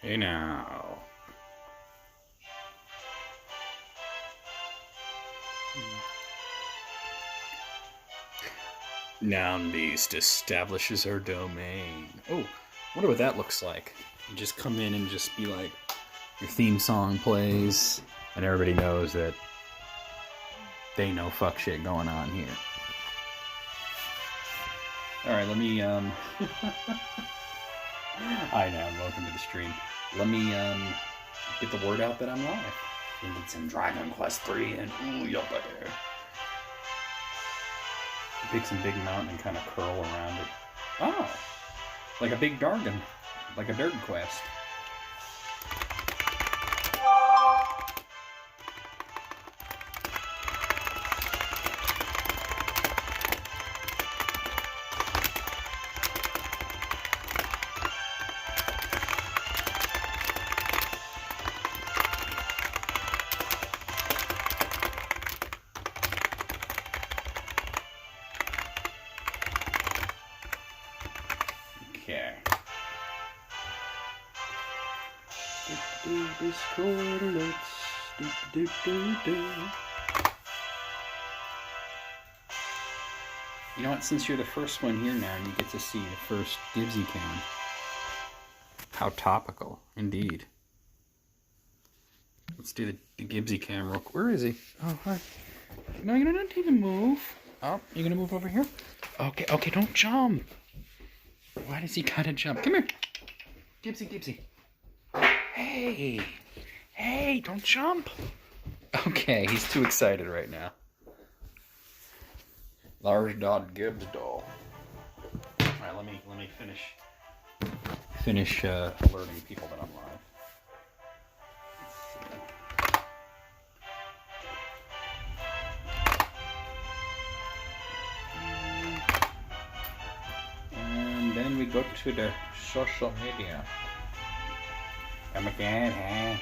Hey now. Noun Beast establishes her domain. Oh, wonder what that looks like. You just come in and just be like, your theme song plays, and everybody knows that they know fuck shit going on here. Alright, let me, I know, welcome to the stream. Let me, get the word out that I'm live. It's in Dragon Quest 3, and ooh, yup, there. Pick some big mountain and kind of curl around it. Oh! Like a big Dargon. Like a Dirt Quest. You know what, since you're the first one here now, you get to see the first Dibsy cam. How topical, indeed. Let's do the Gibbsy cam real quick. Where is he? Oh, hi. No, you don't need to move. Oh, you're gonna move over here? Okay, don't jump. Why does he gotta jump? Come here. Gibbsy. Hey, don't jump. Okay, he's too excited right now. Large Dot Gibbs doll. Alright, let me finish alerting people that I'm live. And then we go to the social media. Come again, huh?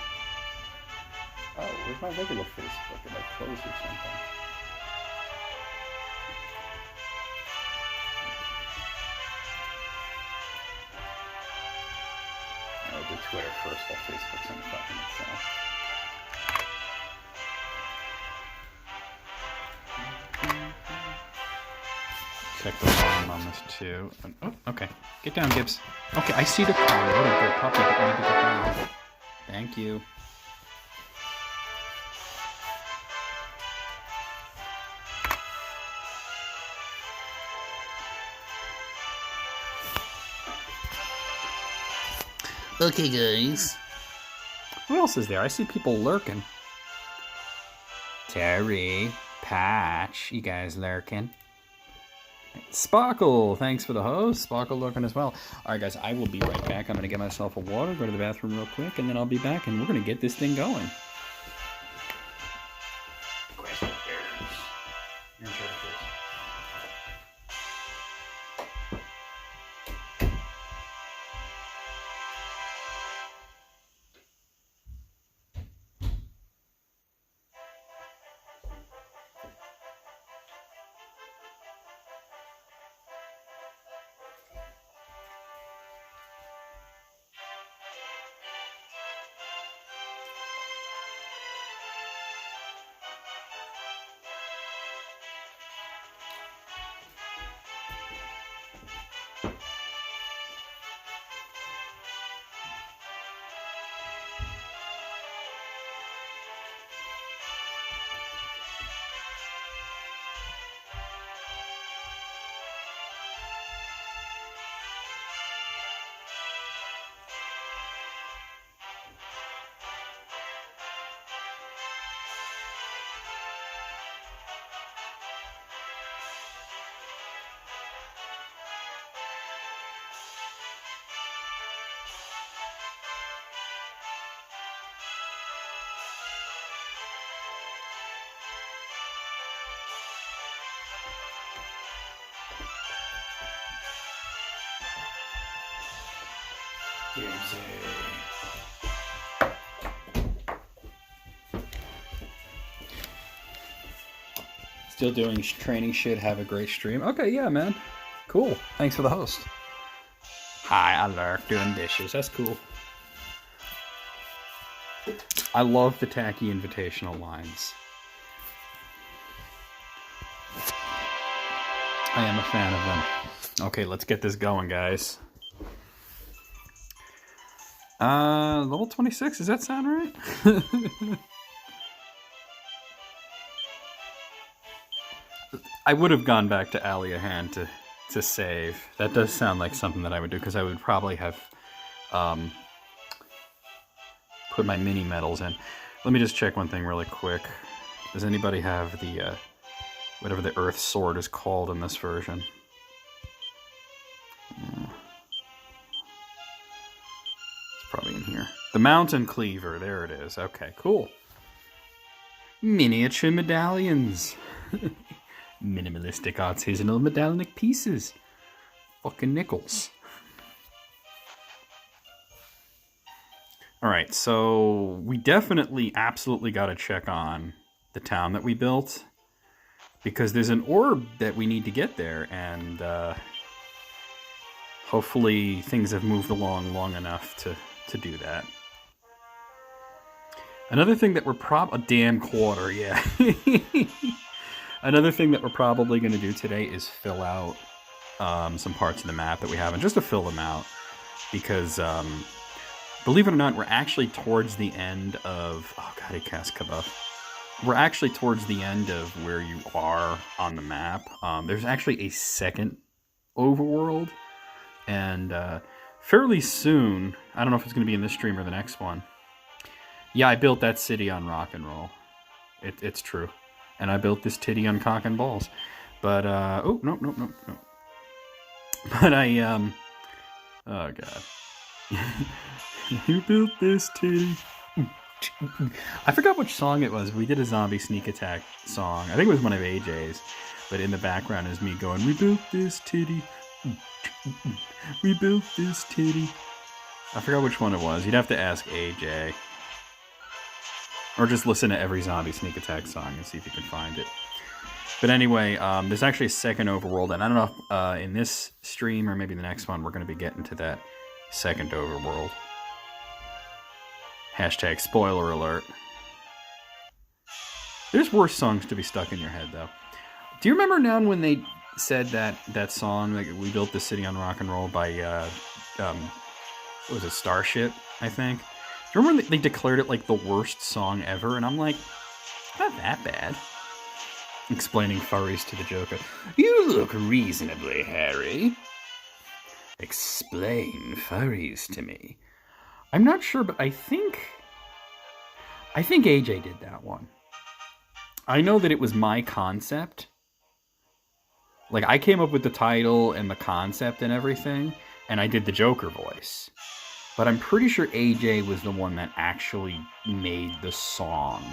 Oh, where's my regular Facebook? Did I close or something? I'll do Twitter first while Facebook's in fucking itself. Check the volume on this too. Oh, okay. Get down, Gibbs. Okay, I see the car. What a good puppy. But I need to get down. Thank you. Okay, guys. Who else is there? I see people lurking. Terry, Patch, you guys lurking. Sparkle, thanks for the host. Sparkle lurking as well. Alright, guys, I will be right back. I'm going to get myself a water, go to the bathroom real quick, and then I'll be back, and we're going to get this thing going. Still doing training shit. Have a great stream. Okay, yeah, man. Cool. Thanks for the host. Hi, I lurk doing dishes. That's cool. I love the tacky invitational lines. I am a fan of them. Okay, let's get this going, guys. Level 26, does that sound right? I would have gone back to Aliahan to save. That does sound like something that I would do, because I would probably have put my mini medals in. Let me just check one thing really quick. Does anybody have the whatever the Earth Sword is called in this version? It's probably in here. The Mountain Cleaver, there it is. Okay, cool. Miniature medallions. Minimalistic artisanal medallionic pieces. Fucking nickels. Alright, so we definitely, absolutely got to check on the town that we built, because there's an orb that we need to get there, and hopefully things have moved along long enough to do that. Another thing that we're a damn quarter, yeah. Another thing that we're probably going to do today is fill out some parts of the map that we haven't, just to fill them out, because believe it or not, we're actually towards the end of... Oh god, he cast Kabuff. We're actually towards the end of where you are on the map. There's actually a second overworld, and fairly soon, I don't know if it's going to be in this stream or the next one. Yeah, I built that city on rock and roll. It's true. And I built this titty on cock and balls. But, oh, no. But I, oh god. You built this titty. I forgot which song it was. We did a zombie sneak attack song. I think it was one of AJ's. But in the background is me going, we built this titty. We built this titty. I forgot which one it was. You'd have to ask AJ. Or just listen to every zombie sneak attack song and see if you can find it. But anyway, there's actually a second overworld. And I don't know if in this stream or maybe the next one, we're going to be getting to that second overworld. Hashtag spoiler alert. There's worse songs to be stuck in your head, though. Do you remember now when they said that song, like, we built the city on rock and roll by, what was it, Starship, I think? Do you remember they declared it like the worst song ever? And I'm like, not that bad. Explaining furries to the Joker. You look reasonably hairy. Explain furries to me. I'm not sure, but I think AJ did that one. I know that it was my concept. Like, I came up with the title and the concept and everything, and I did the Joker voice. But I'm pretty sure AJ was the one that actually made the song.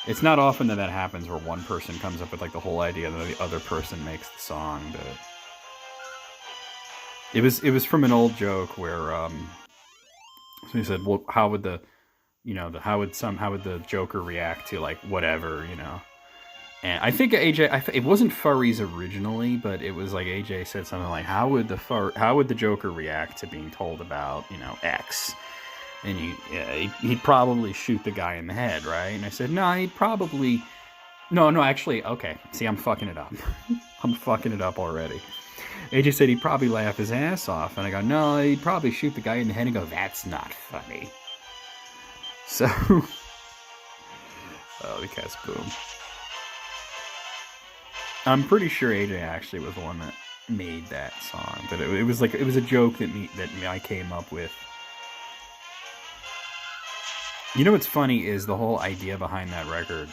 It's not often that happens where one person comes up with like the whole idea and then the other person makes the song, but it was from an old joke where somebody said, well, how would the Joker react to like whatever, you know? And I think AJ, it wasn't furries originally, but it was like AJ said something like, how would the Joker react to being told about, you know, X? And he'd probably shoot the guy in the head, right? And I said, no, he'd probably... No, actually, okay. See, I'm fucking it up. I'm fucking it up already. AJ said he'd probably laugh his ass off. And I go, no, he'd probably shoot the guy in the head and go, that's not funny. So... oh, the cat's boom. I'm pretty sure AJ actually was the one that made that song. But it was like, it was a joke that I came up with. You know what's funny is the whole idea behind that record,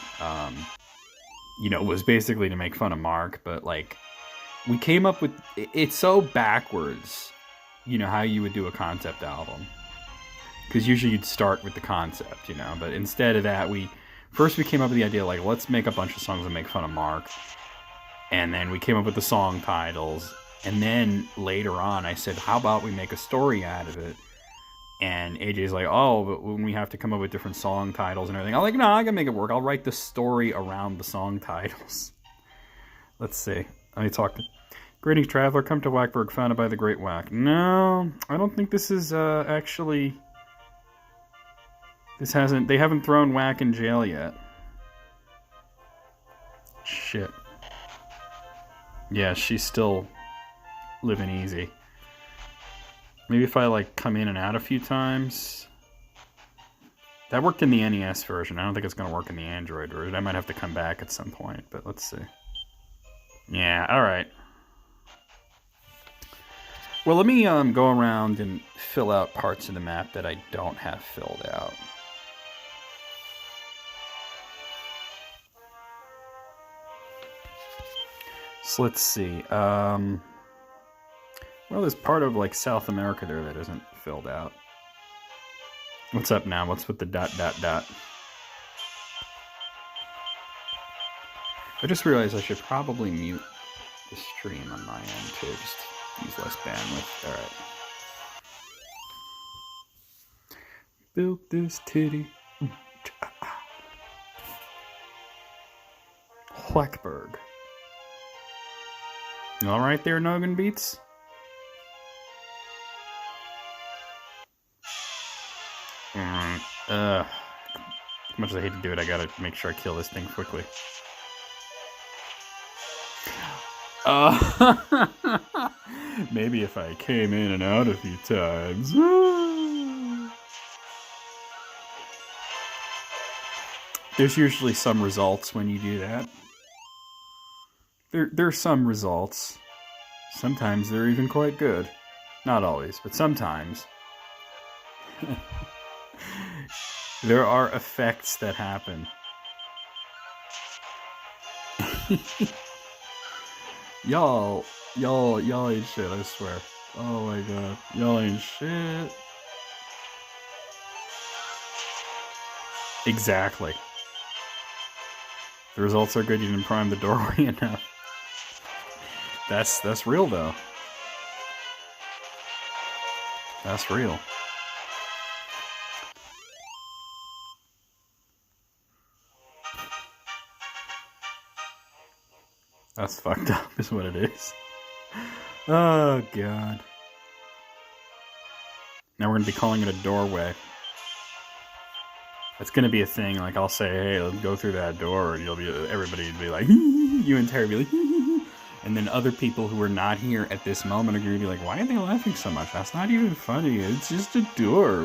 you know, was basically to make fun of Mark, but like, we came up with, it's so backwards, you know, how you would do a concept album. Because usually you'd start with the concept, you know, but instead of that, we came up with the idea, like, let's make a bunch of songs that make fun of Mark. And then we came up with the song titles. And then later on, I said, how about we make a story out of it? And AJ's like, oh, but when we have to come up with different song titles and everything, I'm like, no, I can make it work. I'll write the story around the song titles. Let's see. Let me talk to... Greetings, traveler. Come to Whackberg, founded by the Great Whack. No, I don't think this is actually... They haven't thrown Whack in jail yet. Shit. Yeah, she's still living easy. Maybe if I, like, come in and out a few times. That worked in the NES version. I don't think it's going to work in the Android version. I might have to come back at some point, but let's see. Yeah, alright. Well, let me go around and fill out parts of the map that I don't have filled out. So let's see. Well, there's part of like South America there that isn't filled out. What's up now? What's with the ... I just realized I should probably mute the stream on my end too. Just use less bandwidth. Alright. Built this titty. Whackberg. You alright there, Noggin Beats? As much as I hate to do it, I gotta make sure I kill this thing quickly. Maybe if I came in and out a few times. There's usually some results when you do that. There's some results. Sometimes they're even quite good. Not always, but sometimes. There are effects that happen. Y'all ain't shit, I swear. Oh my god. Y'all ain't shit. Exactly. The results are good, you didn't prime the doorway enough. That's real though. That's real. That's fucked up, is what it is. Oh, God. Now we're going to be calling it a doorway. It's going to be a thing, like I'll say, hey, let's go through that door, and everybody will be like, you and Terry will be like, and then other people who are not here at this moment are going to be like, why are they laughing so much? That's not even funny, it's just a door.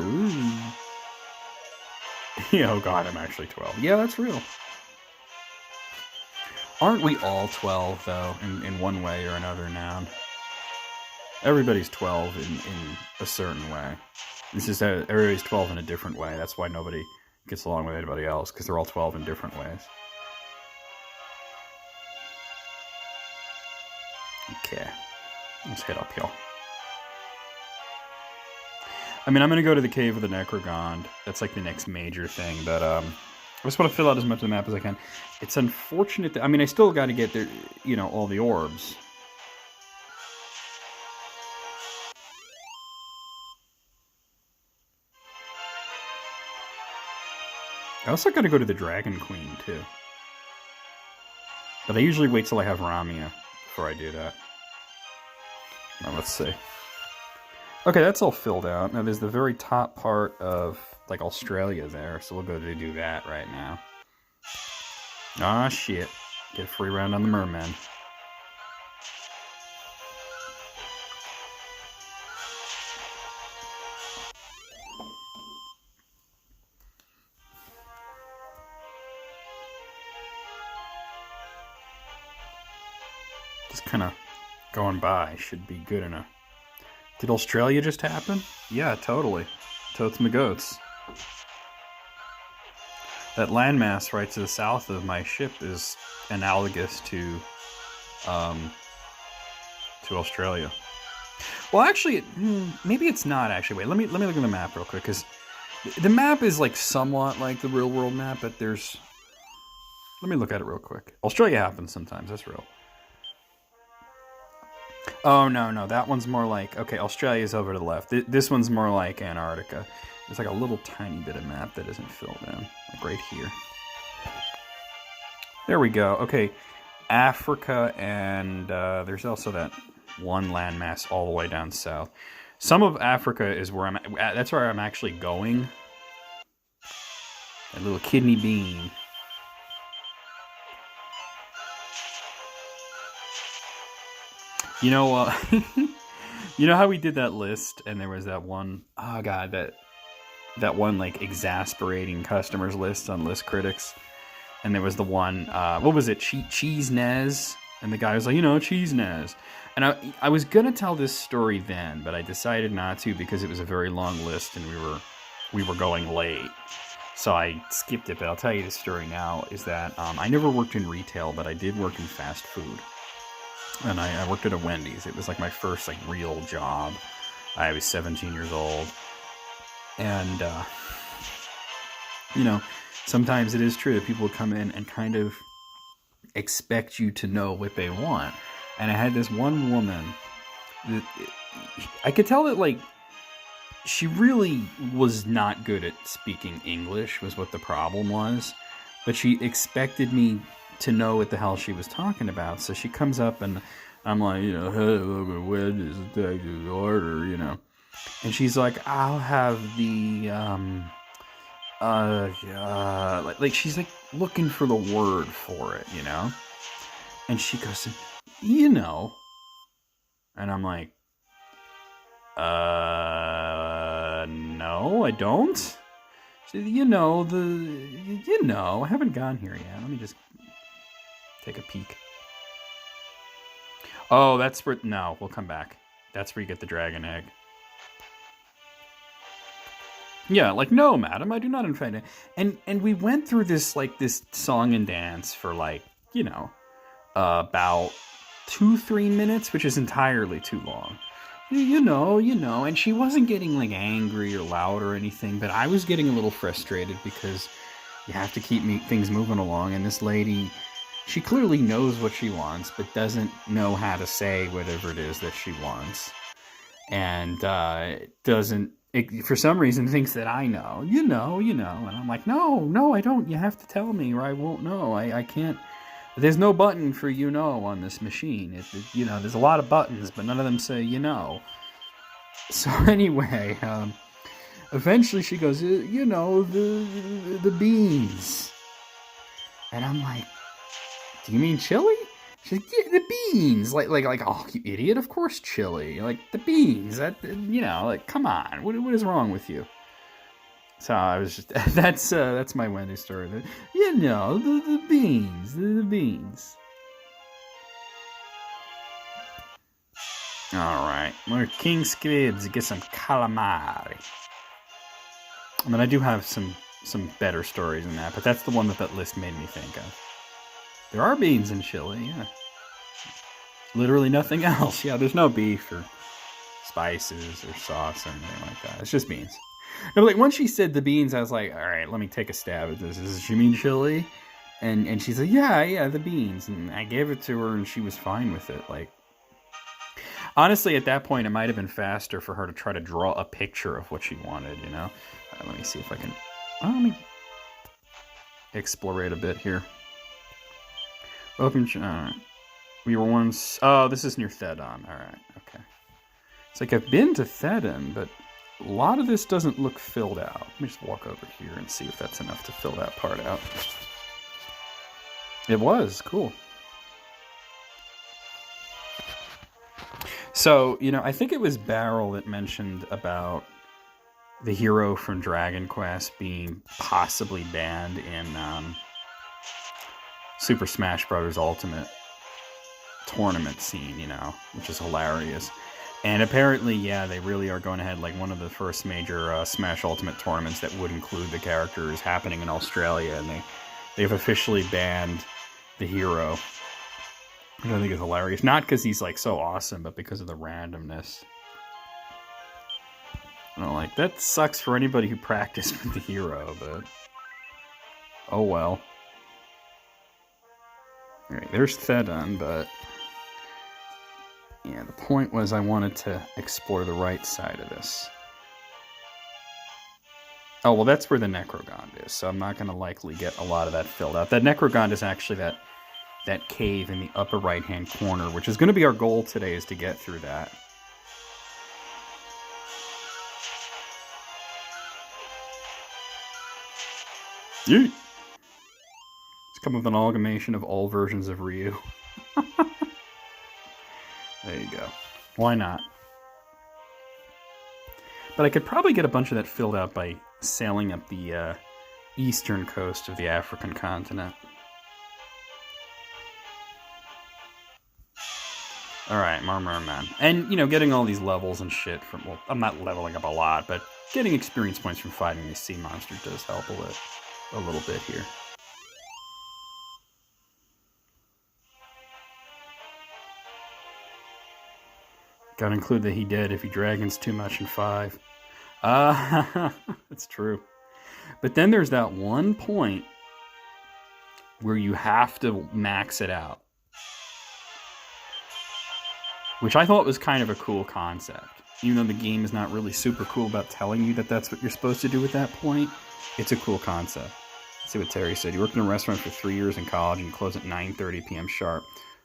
Yeah, oh God, I'm actually 12. Yeah, that's real. Aren't we all 12, though, in one way or another now? Everybody's 12 in a certain way. It's just that everybody's 12 in a different way. That's why nobody gets along with anybody else, because they're all 12 in different ways. Okay. Let's head uphill. I mean, I'm going to go to the Cave of the Necrogond. That's like the next major thing, but I just want to fill out as much of the map as I can. It's unfortunate that, I mean, I still got to get there, you know, all the orbs. I also got to go to the Dragon Queen, too. But I usually wait till I have Ramia before I do that. Now, let's see. Okay, that's all filled out. Now, there's the very top part of, like, Australia there, so we'll go to do that right now. Ah, shit. Get a free round on the Merman. Just kind of going by should be good enough. Did Australia just happen? Yeah, totally. Totes my goats. That landmass right to the south of my ship is analogous to Australia. Well, actually, maybe it's not. Actually, wait. Let me look at the map real quick, because the map is like somewhat like the real world map, but there's. Let me look at it real quick. Australia happens sometimes. That's real. Oh, no, that one's more like, okay, Australia's over to the left. This one's more like Antarctica. There's like a little tiny bit of map that isn't filled in, like right here. There we go. Okay, Africa, and there's also that one landmass all the way down south. Some of Africa is where I'm at. That's where I'm actually going. That little kidney bean. You know, you know how we did that list, and there was that one, oh god, that one like exasperating customers list on List Critics, and there was the one, what was it, Cheese Nez, and the guy was like, Cheese Nez, and I was gonna tell this story then, but I decided not to because it was a very long list, and we were going late. So I skipped it, but I'll tell you the story now, is that I never worked in retail, but I did work in fast food. And I worked at a Wendy's. It was like my first like real job. I was 17 years old. And, sometimes it is true that people come in and kind of expect you to know what they want. And I had this one woman that I could tell that like she really was not good at speaking English was what the problem was. But she expected me to know what the hell she was talking about. So she comes up and I'm like, hey, look at Wendy's, take the order, And she's like, I'll have the, like she's like looking for the word for it, And she goes, And I'm like, no, I don't. She said, I haven't gone here yet. Let me just take a peek. Oh, that's where... No, we'll come back. That's where you get the dragon egg. Yeah, like, no, madam, I do not infect it. And we went through this, like, this song and dance for, like, about 2-3 minutes, which is entirely too long. And she wasn't getting, like, angry or loud or anything, but I was getting a little frustrated because you have to keep things moving along, and this lady... She clearly knows what she wants, but doesn't know how to say whatever it is that she wants. And for some reason, thinks that I know. And I'm like, no, I don't. You have to tell me or I won't know. I can't. There's no button for on this machine. There's a lot of buttons, but none of them say So anyway, eventually she goes, the beans. And I'm like, do you mean chili? She's like, yeah, the beans. Like, oh, you idiot, of course chili. Like, the beans. That, like, come on. What is wrong with you? So I was just, that's my Wendy's story. The beans. The beans. All right. More king squids. Get some calamari. I mean, I do have some better stories than that, but that's the one that list made me think of. There are beans in chili, yeah. Literally nothing else. Yeah, there's no beef or spices or sauce or anything like that. It's just beans. No, like, once she said the beans, I was like, all right, let me take a stab at this. Does she mean chili? And she's like, yeah, the beans. And I gave it to her, and she was fine with it. Like, honestly, at that point, it might have been faster for her to try to draw a picture of what she wanted, let me see if I can... let me explore it a bit here. Welcome, we were once... Oh, this is near Thedon. Alright, okay. It's like I've been to Thedon, but a lot of this doesn't look filled out. Let me just walk over here and see if that's enough to fill that part out. It was. Cool. So, I think it was Barrel that mentioned about the hero from Dragon Quest being possibly banned in... Super Smash Bros. Ultimate tournament scene, which is hilarious. And apparently, yeah, they really are going ahead, like one of the first major Smash Ultimate tournaments that would include the characters happening in Australia, and they've officially banned the hero, which I think is hilarious. Not because he's like so awesome, but because of the randomness. Like, that sucks for anybody who practiced with the hero, but oh well. Alright, there's Thedon, but yeah, the point was I wanted to explore the right side of this. Oh, well, that's where the Necrogond is, so I'm not going to likely get a lot of that filled out. That Necrogond is actually that cave in the upper right-hand corner, which is going to be our goal today, is to get through that. Yeet. It's come with an amalgamation of all versions of Ryu. There you go. Why not? But I could probably get a bunch of that filled out by sailing up the eastern coast of the African continent. Alright, Merman. And, you know, getting all these levels and shit from... Well, I'm not leveling up a lot, but getting experience points from fighting these sea monsters does help a little bit here. Gotta include that he dead if he dragons too much in 5. That's true. But then there's that one point where you have to max it out. Which I thought was kind of a cool concept. Even though the game is not really super cool about telling you that that's what you're supposed to do at that point, it's a cool concept. Let's see what Terry said. You worked in a restaurant for 3 years in college and you close at 9:30 p.m. sharp.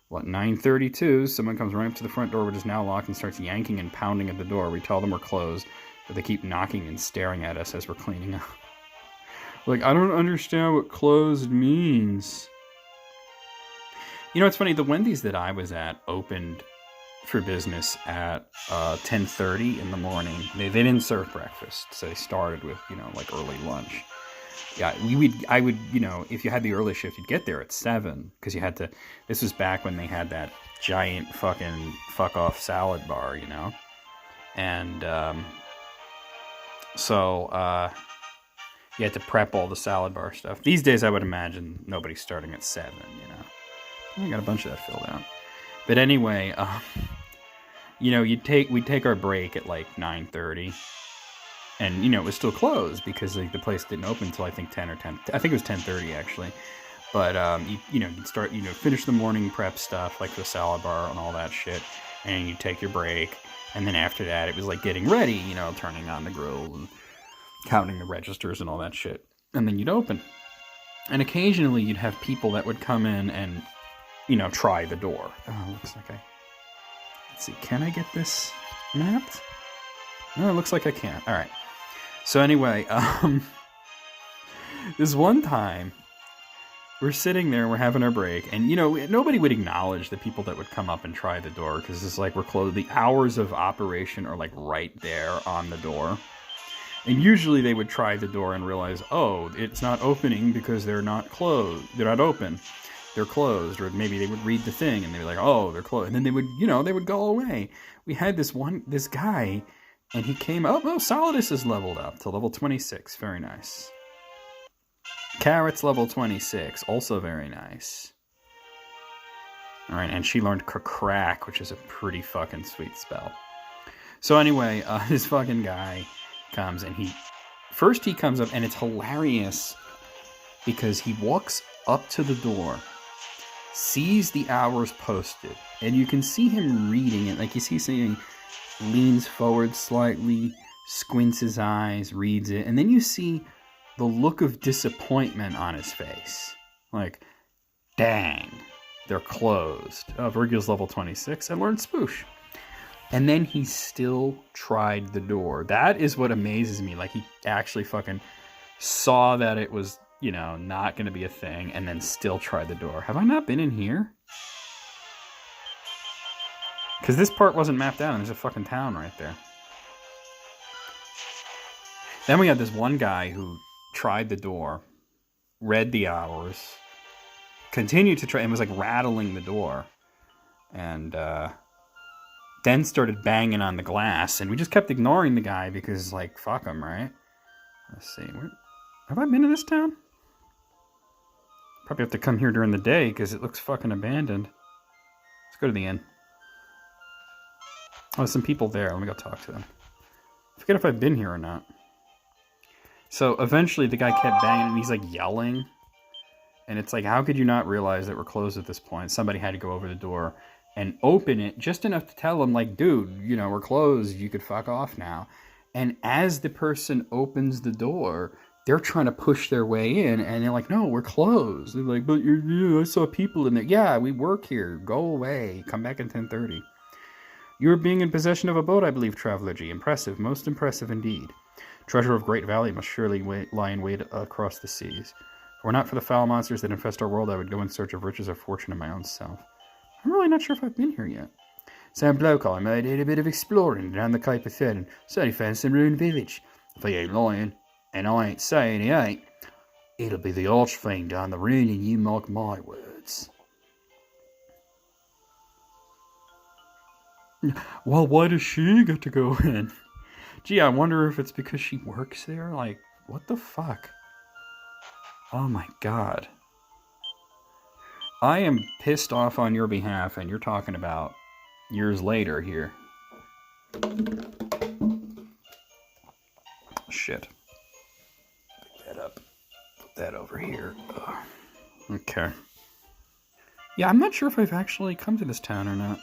Well, at 9:32, someone comes right up to the front door, which is now locked, and starts yanking and pounding at the door. We tell them we're closed, but they keep knocking and staring at us as we're cleaning up. Like, I don't understand what closed means. You know, it's funny, the Wendy's that I was at opened for business at 10:30 in the morning. They didn't serve breakfast, so they started with, you know, like early lunch. Yeah, I would, you know, if you had the early shift, you'd get there at 7, because you had to, this was back when they had that giant fucking fuck-off salad bar, you know? And, so, you had to prep all the salad bar stuff. These days, I would imagine nobody's starting at 7, you know? I got a bunch of that filled out. But anyway, you know, we'd take our break at like 9:30, and you know it was still closed because like the place didn't open until I think 10 or 10. I think it was 10:30 actually. But you know, you'd start, you know, finish the morning prep stuff like the salad bar and all that shit, and you'd take your break, and then after that it was like getting ready, you know, turning on the grill and counting the registers and all that shit, and then you'd open. And occasionally you'd have people that would come in and, you know, try the door. Oh, looks like let's see, can I get this mapped? No, it looks like I can't. All right. So anyway, this one time, we're sitting there, we're having our break, and, you know, nobody would acknowledge the people that would come up and try the door, because it's like we're closed. The hours of operation are, like, right there on the door. And usually they would try the door and realize, oh, it's not opening because they're not closed. They're not open. They're closed. Or maybe they would read the thing and they'd be like, oh, they're closed. And then they would, you know, they would go away. We had this guy, and he came, oh, Solidus is leveled up to level 26. Very nice. Carrot's level 26. Also very nice. All right, and she learned Crack, which is a pretty fucking sweet spell. So anyway, this fucking guy comes, and he comes up, and it's hilarious because he walks up to the door, sees the hours posted, and you can see him reading it. Like, you see something, leans forward slightly, squints his eyes, reads it, and then you see the look of disappointment on his face. Like, dang, they're closed. Oh, Virgil's level 26. I learned Spoosh. And then he still tried the door. That is what amazes me. Like, he actually fucking saw that it was, you know, not going to be a thing, and then still tried the door. Have I not been in here? Because this part wasn't mapped out, and there's a fucking town right there. Then we had this one guy who tried the door, read the hours, continued to try, and was like rattling the door. And, then started banging on the glass, and we just kept ignoring the guy because, like, fuck him, right? Let's see. Have I been in this town? Probably have to come here during the day because it looks fucking abandoned. Let's go to the inn. Oh, there's some people there. Let me go talk to them. I forget if I've been here or not. So eventually the guy kept banging, and he's like yelling. And it's like, how could you not realize that we're closed at this point? Somebody had to go over the door and open it just enough to tell him, like, dude, you know, we're closed. You could fuck off now. And as the person opens the door, they're trying to push their way in, and they're like, no, we're closed. They're like, but I saw people in there. Yeah, we work here. Go away. Come back at 10:30. You are being in possession of a boat, I believe, Traveler G. Impressive, most impressive indeed. Treasure of great value must surely lie in wait across the seas. If it were not for the foul monsters that infest our world, I would go in search of riches or fortune in my own self. I'm really not sure if I've been here yet. Sam Blowcall, I did a bit of exploring down the Cape of Fed and certainly found some ruined village. If he ain't lying, and I ain't saying he ain't, it'll be the Archfiend on the run, and you mark my words. Well, why does she get to go in? Gee, I wonder if it's because she works there? Like, what the fuck? Oh my god. I am pissed off on your behalf, and you're talking about years later here. Shit. Pick that up. Put that over here. Ugh. Okay. Yeah, I'm not sure if I've actually come to this town or not.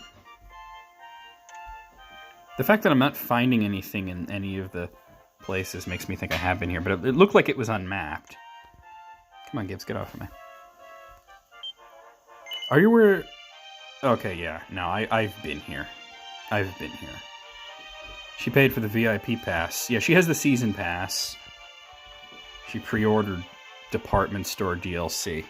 The fact that I'm not finding anything in any of the places makes me think I have been here, but it looked like it was unmapped. Come on, Gibbs, get off of me. Are you where... Okay, yeah. No, I've been here. I've been here. She paid for the VIP pass. Yeah, she has the season pass. She pre-ordered department store DLC.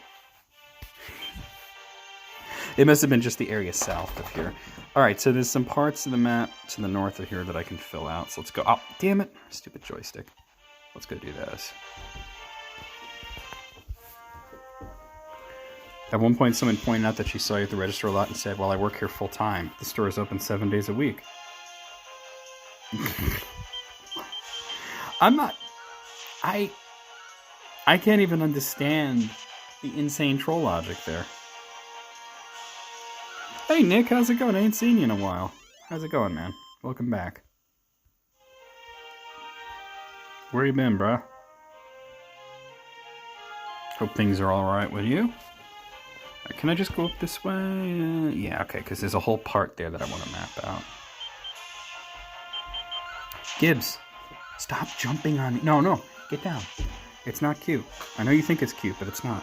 It must have been just the area south of here. Alright, so there's some parts of the map to the north of here that I can fill out. So let's go... Oh, damn it. Stupid joystick. Let's go do this. At one point, someone pointed out that she saw you at the register a lot and said, well, I work here full time. The store is open 7 days a week. I'm not... I can't even understand the insane troll logic there. Hey, Nick, how's it going? I ain't seen you in a while. How's it going, man? Welcome back. Where you been, bruh? Hope things are alright with you. Can I just go up this way? Yeah, okay, because there's a whole part there that I want to map out. Gibbs, stop jumping on me. No, get down. It's not cute. I know you think it's cute, but it's not.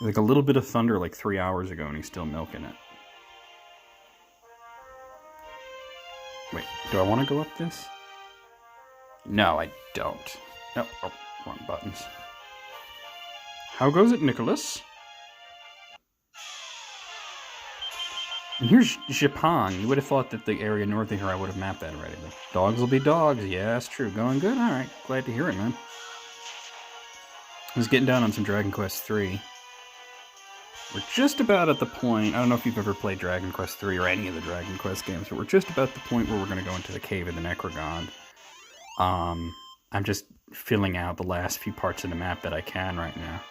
Like a little bit of thunder like 3 hours ago and he's still milking it. Wait, do I want to go up this? No, I don't. Nope, oh, wrong buttons. How goes it, Nicholas? And here's Japan. You would have thought that the area north of here I would have mapped that already. But dogs will be dogs. Yeah, that's true. Going good? Alright, glad to hear it, man. I was getting down on some Dragon Quest III. We're just about at the point, I don't know if you've ever played Dragon Quest III or any of the Dragon Quest games, but we're just about the point where we're going to go into the Cave of the Necrogond. I'm just filling out the last few parts of the map that I can right now.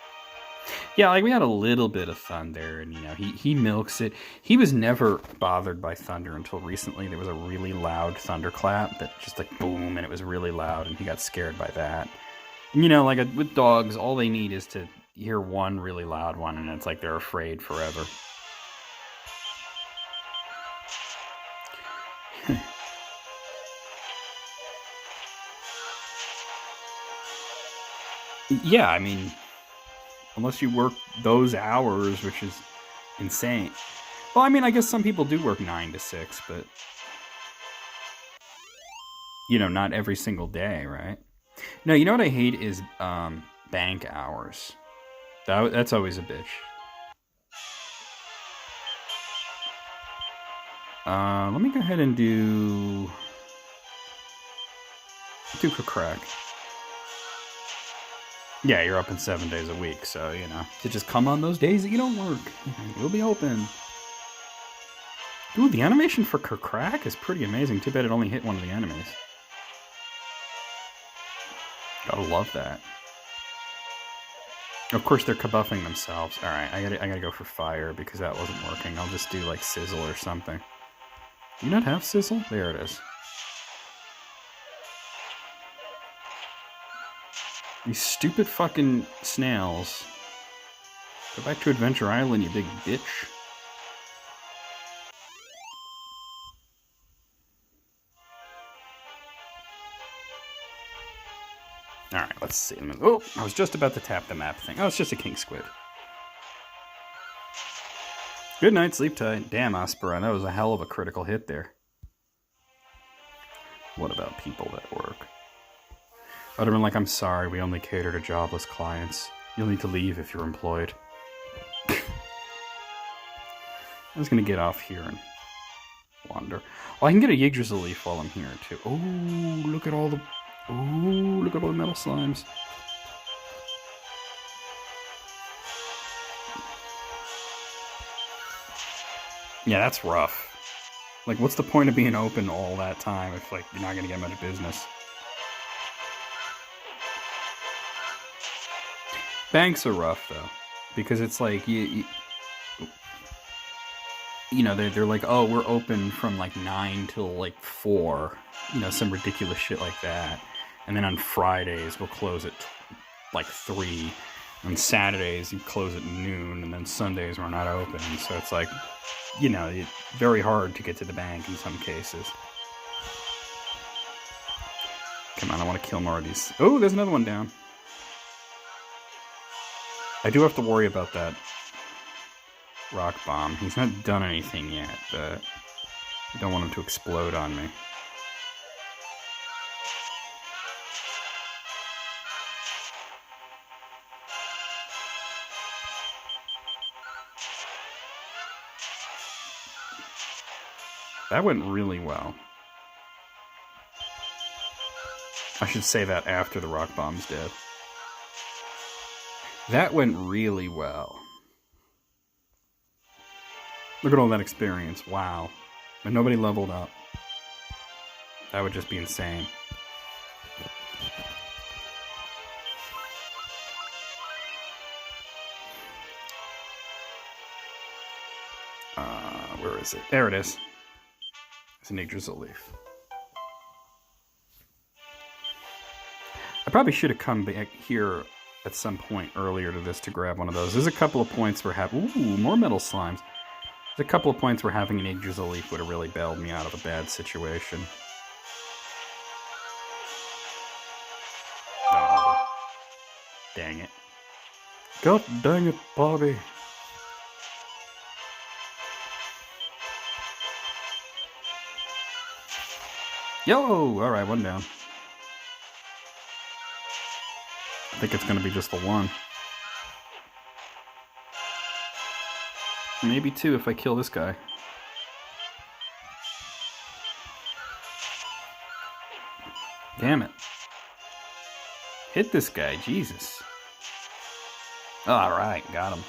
Yeah, like we had a little bit of thunder, and you know, he milks it. He was never bothered by thunder until recently. There was a really loud thunderclap that just like boom, and it was really loud, and he got scared by that. And, you know, like with dogs, all they need is to hear one really loud one, and it's like they're afraid forever. Yeah, I mean, unless you work those hours, which is insane. Well, I mean, I guess some people do work 9 to 6, but, you know, not every single day, right? No, you know what I hate is bank hours. That's always a bitch. Let me go ahead and do Crack. Yeah, you're open 7 days a week, so, you know, to just come on those days that you don't work. You'll be open. Dude, the animation for Crack is pretty amazing. Too bad it only hit one of the enemies. Gotta love that. Of course, they're kabuffing themselves. Alright, I gotta go for fire because that wasn't working. I'll just do, like, sizzle or something. Do you not have sizzle? There it is. These stupid fucking snails. Go back to Adventure Island, you big bitch. Alright, let's see. Oh, I was just about to tap the map thing. Oh, it's just a king squid. Good night, sleep tight. Damn, Aspirin, that was a hell of a critical hit there. What about people at work? I'd have been like, I'm sorry, we only cater to jobless clients. You'll need to leave if you're employed. I was gonna get off here and wander. Well, I can get a Yggdrasil leaf while I'm here too. Oh, look at all the metal slimes. Yeah, that's rough. Like, what's the point of being open all that time if, like, you're not gonna get much business? Banks are rough though, because it's like you know, they're like, oh, we're open from like 9 till like 4, you know, some ridiculous shit like that. And then on Fridays we'll close at like 3. On Saturdays you close at noon, and then Sundays we're not open. So it's like, you know, it's very hard to get to the bank in some cases. Come on, I want to kill more of these. Oh, there's another one down. I do have to worry about that rock bomb. He's not done anything yet, but I don't want him to explode on me. That went really well. I should say that after the rock bomb's dead. That went really well. Look at all that experience. Wow. But nobody leveled up. That would just be insane. Where is it? There it is. It's an Yggdrasil leaf. I probably should have come back here at some point earlier to this to grab one of those. There's a couple of points where ooh, more metal slimes. There's a couple of points where having an Yggdrasil leaf would have really bailed me out of a bad situation. Oh, dang it. God dang it, Bobby. Yo! Alright, one down. I think it's gonna be just the one. Maybe 2 if I kill this guy. Damn it. Hit this guy, Jesus. Alright, got him.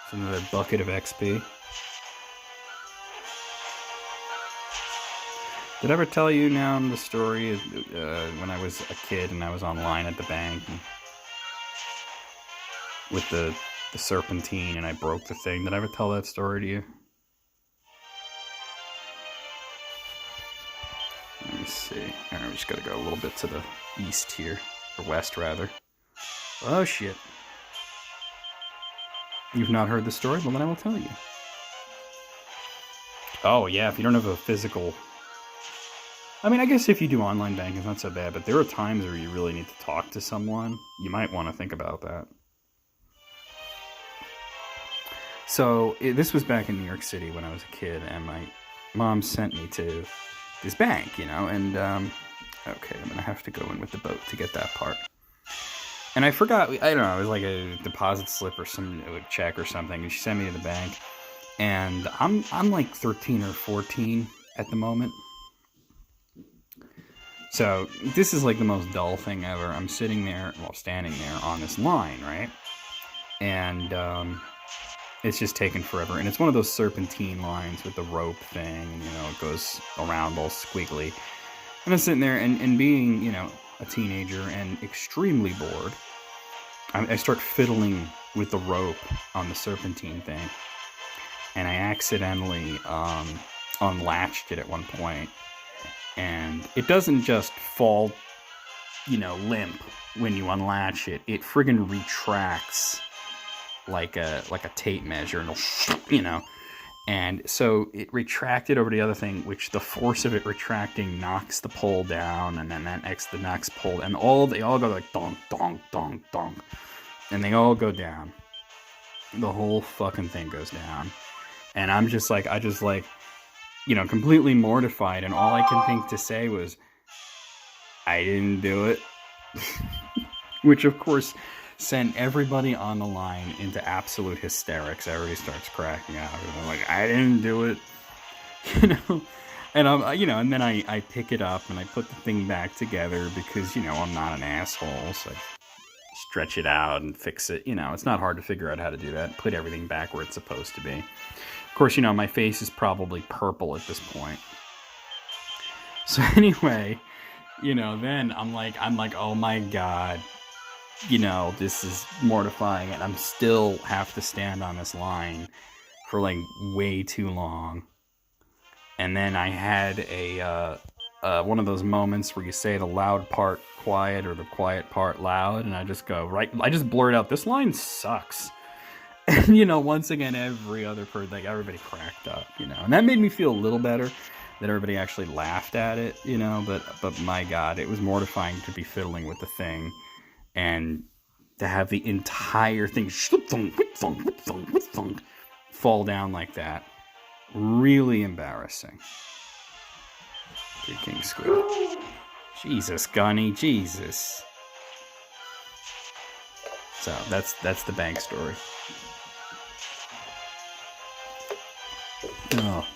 It's another bucket of XP. Did I ever tell you now the story when I was a kid and I was online at the bank and with the serpentine and I broke the thing? Did I ever tell that story to you? Let me see. Alright, we just gotta go a little bit to the east here. Or west, rather. Oh, shit. You've not heard the story? Well, then I will tell you. Oh, yeah, if you don't have a physical... I mean, I guess if you do online banking, it's not so bad, but there are times where you really need to talk to someone. You might want to think about that. So, this was back in New York City when I was a kid, and my mom sent me to this bank, you know, and, okay, I'm gonna have to go in with the boat to get that part. And I forgot, I don't know, it was like a deposit slip or some check or something, and she sent me to the bank, and I'm like 13 or 14 at the moment. So, this is like the most dull thing ever. I'm sitting there, well, standing there on this line, right? And, it's just taking forever. And it's one of those serpentine lines with the rope thing, and, you know, it goes around all squiggly. And I'm sitting there, and being, you know, a teenager and extremely bored, I start fiddling with the rope on the serpentine thing. And I accidentally, unlatched it at one point. And it doesn't just fall, you know, limp when you unlatch it. It friggin' retracts like a tape measure, and it'll, you know. And so it retracted over the other thing, which the force of it retracting knocks the pole down, and then that the next pole, and they all go like donk, donk, donk, donk, and they all go down. the whole fucking thing goes down. And I'm just like, completely mortified. And all I can think to say was, I didn't do it. Which, of course, sent everybody on the line into absolute hysterics. Everybody starts cracking out. I'm like, I didn't do it. And and then I pick it up and I put the thing back together because, I'm not an asshole. So I stretch it out and fix it. It's not hard to figure out how to do that. Put everything back where it's supposed to be. Of course, my face is probably purple at this point. So anyway, then I'm like, oh my God, this is mortifying, and I'm still have to stand on this line for like way too long. And then I had one of those moments where you say the loud part quiet or the quiet part loud, and I just blurt out, this line sucks. And, once again, everybody cracked up, and that made me feel a little better that everybody actually laughed at it, but my God, it was mortifying to be fiddling with the thing and to have the entire thing fall down like that. Really embarrassing. King Squid. Jesus, Gunny, Jesus. So that's the bank story. Oh.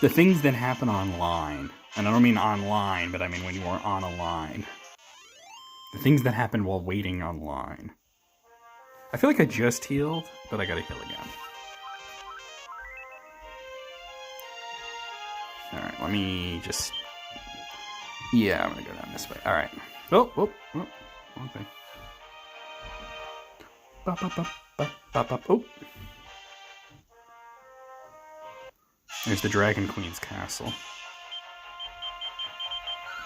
The things that happen online, and I don't mean online, but I mean when you are on a line. The things that happen while waiting online. I feel like I just healed, but I gotta heal again. Alright, let me just... Yeah, I'm gonna go down this way. Alright. Oh, okay. Oh. There's the Dragon Queen's castle.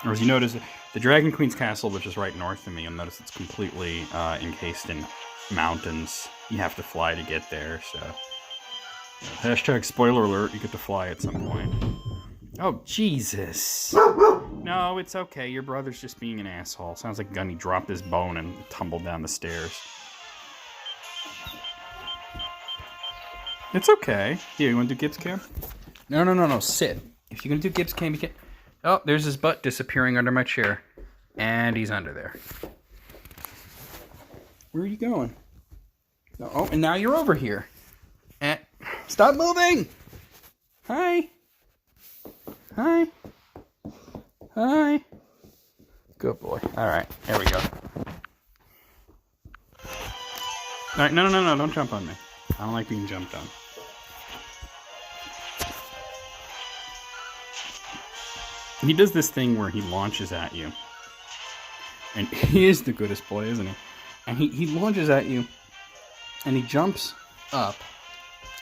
Or as you notice, the Dragon Queen's castle, which is right north of me, you'll notice it's completely encased in mountains. You have to fly to get there, so... Hashtag spoiler alert, you get to fly at some point. Oh, Jesus. No, it's okay. Your brother's just being an asshole. Sounds like Gunny dropped his bone and tumbled down the stairs. It's okay. Here, you want to do Gibbs cam? No. Sit. If you're going to do Gibbs cam, you can't... Oh, there's his butt disappearing under my chair. And he's under there. Where are you going? Oh, and now you're over here. And stop moving! Hi. Good boy. Alright, there we go. Alright, no, don't jump on me. I don't like being jumped on. He does this thing where he launches at you. And he is the goodest boy, isn't he? And he launches at you, and he jumps up,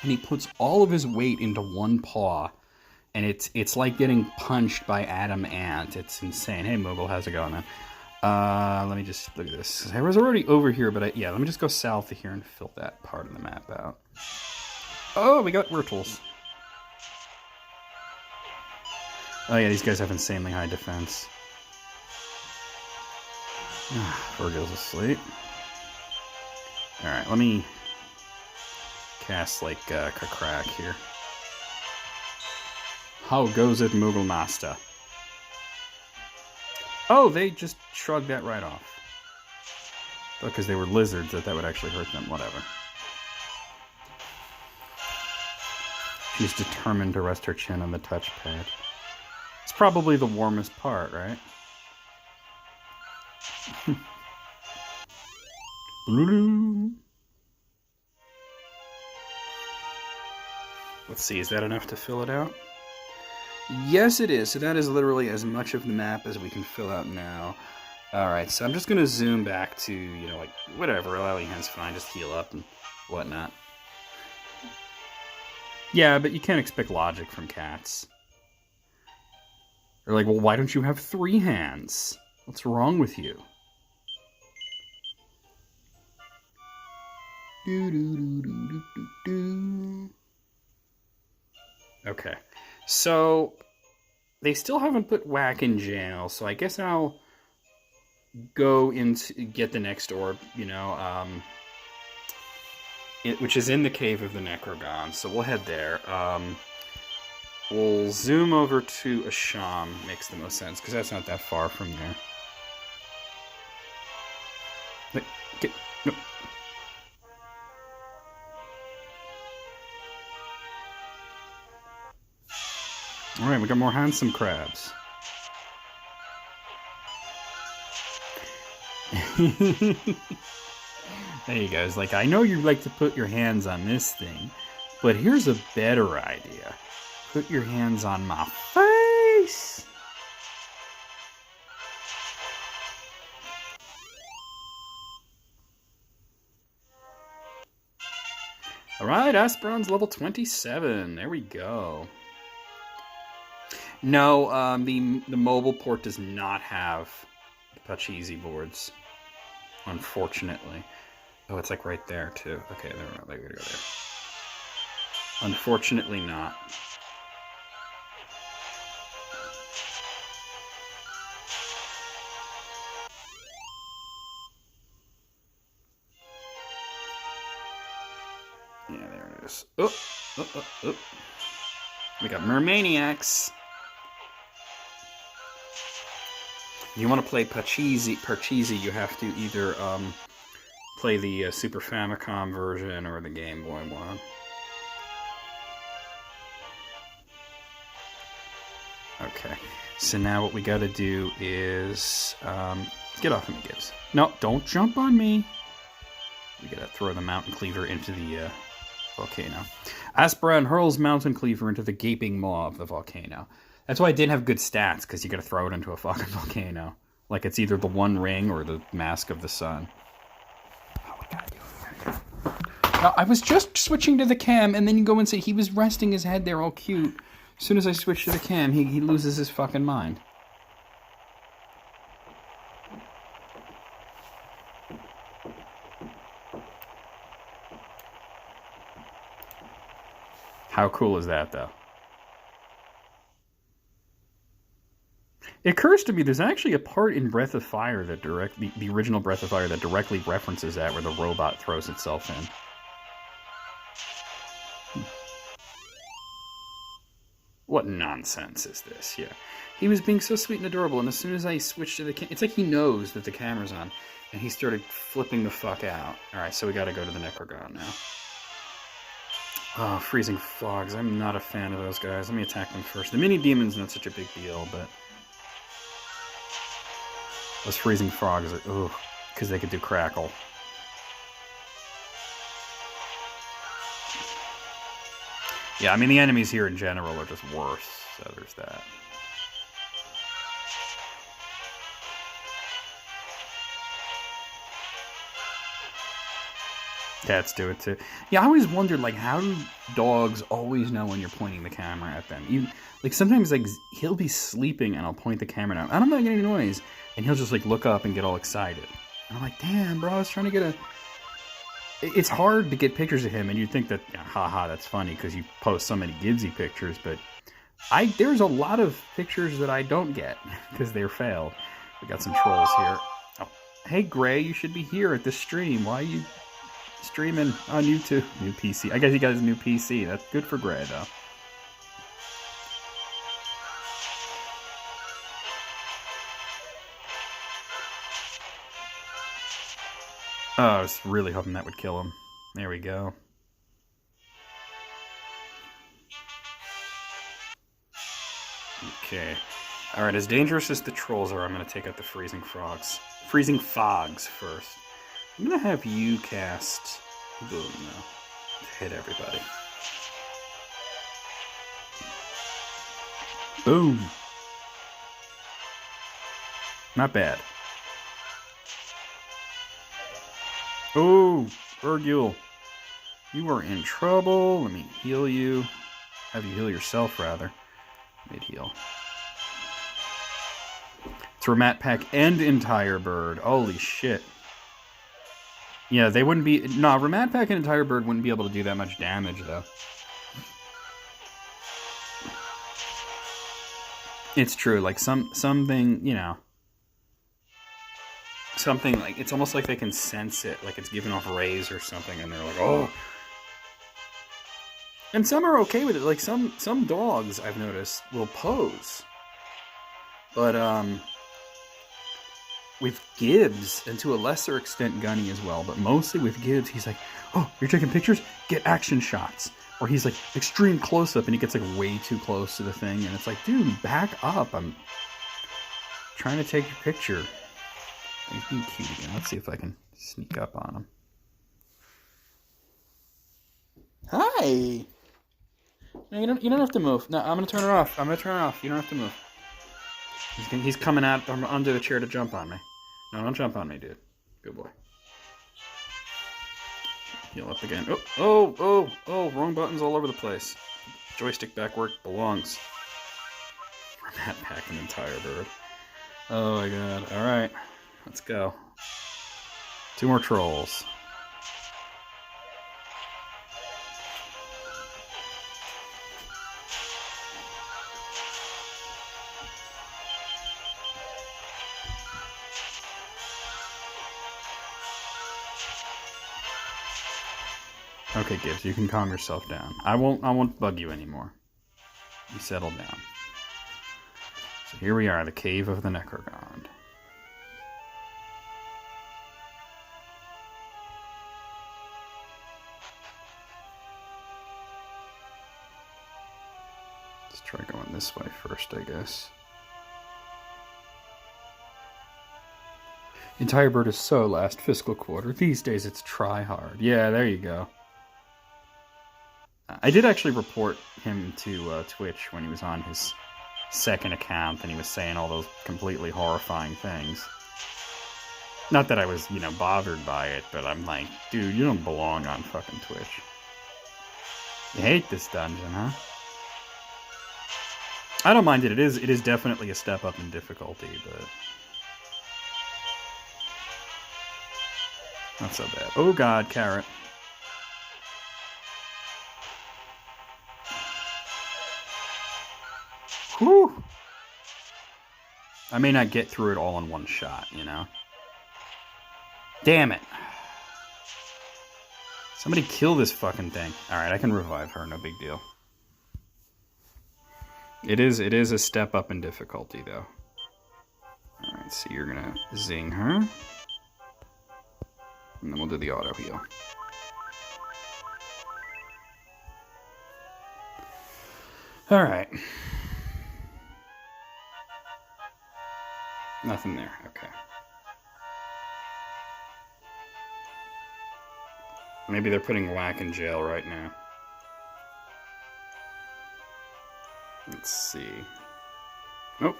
and he puts all of his weight into one paw, and it's like getting punched by Adam Ant. It's insane. Hey, Moogle, how's it going, man? Let me just look at this. I was already over here, but let me just go south of here and fill that part of the map out. Oh, we got Wurtles. Oh yeah, these guys have insanely high defense. Virgil's asleep. Alright, let me cast like Kakrak here. How goes it, Moogle Master? Oh, they just shrugged that right off. Because they were lizards, that would actually hurt them. Whatever. She's determined to rest her chin on the touchpad. It's probably the warmest part, right? Let's see, is that enough to fill it out? Yes, it is. So that is literally as much of the map as we can fill out now. Alright, so I'm just going to zoom back to, like, whatever. Lillian's fine. Just heal up and whatnot. Yeah, but you can't expect logic from cats. They're like, well, why don't you have 3 hands? What's wrong with you? Okay. So, they still haven't put Whack in jail, so I guess I'll go into get the next orb, you know, which is in the cave of the Necrogon. So we'll head there. We'll zoom over to Asham. Makes the most sense because that's not that far from there. No. All right, we got more handsome crabs. There you go. It's like, I know you like to put your hands on this thing, but here's a better idea. Put your hands on my face. All right, Asperon's level 27. There we go. No, the mobile port does not have Pachisi boards, unfortunately. Oh, it's like right there too. Okay, there we go there. Unfortunately, not. Yeah, there it is. Oh. We got Mermaniacs. If you want to play Pachisi, you have to either play the Super Famicom version or the Game Boy one. Okay, so now what we got to do is get off of me, Gibbs. No, don't jump on me. We got to throw the Mountain Cleaver into the volcano. Asperon hurls Mountain Cleaver into the gaping maw of the volcano. That's why I didn't have good stats, because you got to throw it into a fucking volcano. Like it's either the One Ring or the Mask of the Sun. Oh, we gotta do it. Now, I was just switching to the cam, and then you go and say he was resting his head there all cute. As soon as I switch to the cam, he loses his fucking mind. How cool is that, though? It occurs to me there's actually a part in Breath of Fire that the original Breath of Fire that directly references that, where the robot throws itself in. What nonsense is this? Yeah. He was being so sweet and adorable, and as soon as I switched to the camera, it's like he knows that the camera's on, and he started flipping the fuck out. Alright, so we gotta go to the Necrogon now. Oh, Freezing Fogs. I'm not a fan of those guys. Let me attack them first. The mini-demon's not such a big deal, but those Freezing Frogs are, ooh, because they could do Crackle. Yeah, I mean, the enemies here in general are just worse, so there's that. Cats do it too. Yeah, I always wondered, like, how do dogs always know when you're pointing the camera at them? Like, sometimes, like, he'll be sleeping and I'll point the camera down, and I'm not getting any noise, and he'll just, like, look up and get all excited. And I'm like, damn, bro, I was trying to get a... It's hard to get pictures of him, and you'd think that, haha, that's funny, because you post so many Gibbsy pictures, but there's a lot of pictures that I don't get, because they're failed. We got some trolls here. Oh, hey, Gray, you should be here at this stream. Why are you streaming on YouTube? New PC. I guess he got his new PC. That's good for Gray, though. Oh, I was really hoping that would kill him. There we go. Okay. Alright, as dangerous as the trolls are, I'm going to take out the Freezing Fogs first. I'm going to have you cast Boom now to hit everybody. Boom! Not bad. Oh, Virgil, you are in trouble. Let me heal you. Have you heal yourself, rather. Mid-heal. It's Ramat Pack and Entire Bird. Holy shit. Yeah, they wouldn't be... No, Ramat Pack and Entire Bird wouldn't be able to do that much damage, though. It's true. Like, something, you know... something like, it's almost like they can sense it, like it's giving off rays or something, and they're like, oh. And some are okay with it. Like some dogs I've noticed will pose, but with Gibbs, and to a lesser extent Gunny as well, but mostly with Gibbs, he's like, oh, you're taking pictures? Get action shots. Or he's like, extreme close-up, and he gets like way too close to the thing, and it's like, dude, back up. I'm trying to take your picture. He's being cute again. Let's see if I can sneak up on him. Hi! No, you don't have to move. No, I'm gonna turn it off. I'm gonna turn it off. You don't have to move. He's coming out under the chair to jump on me. No, don't jump on me, dude. Good boy. Heal up again. Oh, wrong buttons all over the place. Joystick back work belongs. Format pack an entire bird. Oh my god. Alright. Let's go. 2 more trolls. Okay, Gibbs, you can calm yourself down. I won't bug you anymore. You settle down. So here we are, the cave of the Necrogond. Let's try going this way first, I guess. Entire bird is so last fiscal quarter. These days it's try hard. Yeah, there you go. I did actually report him to Twitch when he was on his second account, and he was saying all those completely horrifying things. Not that I was, bothered by it, but I'm like, dude, you don't belong on fucking Twitch. You hate this dungeon, huh? I don't mind it. It is definitely a step up in difficulty, but not so bad. Oh god, carrot. Whew! I may not get through it all in one shot, Damn it. Somebody kill this fucking thing. Alright, I can revive her, no big deal. It is a step up in difficulty, though. Alright, so you're gonna zing her. And then we'll do the auto heal. Alright. Nothing there, okay. Maybe they're putting Whack in jail right now. Let's see. Nope.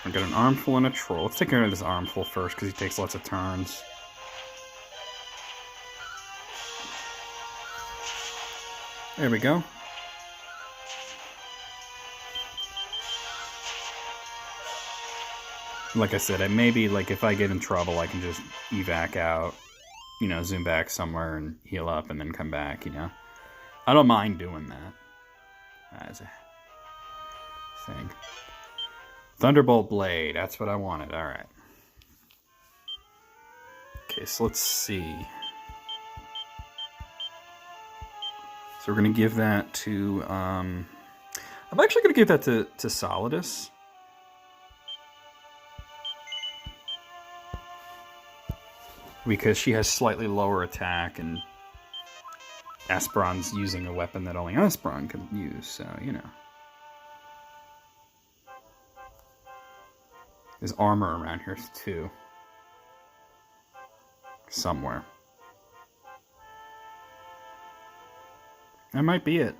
I got an armful and a troll. Let's take care of this armful first, because he takes lots of turns. There we go. Like I said, maybe if I get in trouble, I can just evac out, zoom back somewhere and heal up and then come back, I don't mind doing that as a thing. Thunderbolt Blade, that's what I wanted, alright. Okay, so let's see. So we're going to give that to, I'm actually going to give that to Solidus. Because she has slightly lower attack, and Esperon's using a weapon that only Esperon can use, so, There's armor around here, too. Somewhere. That might be it.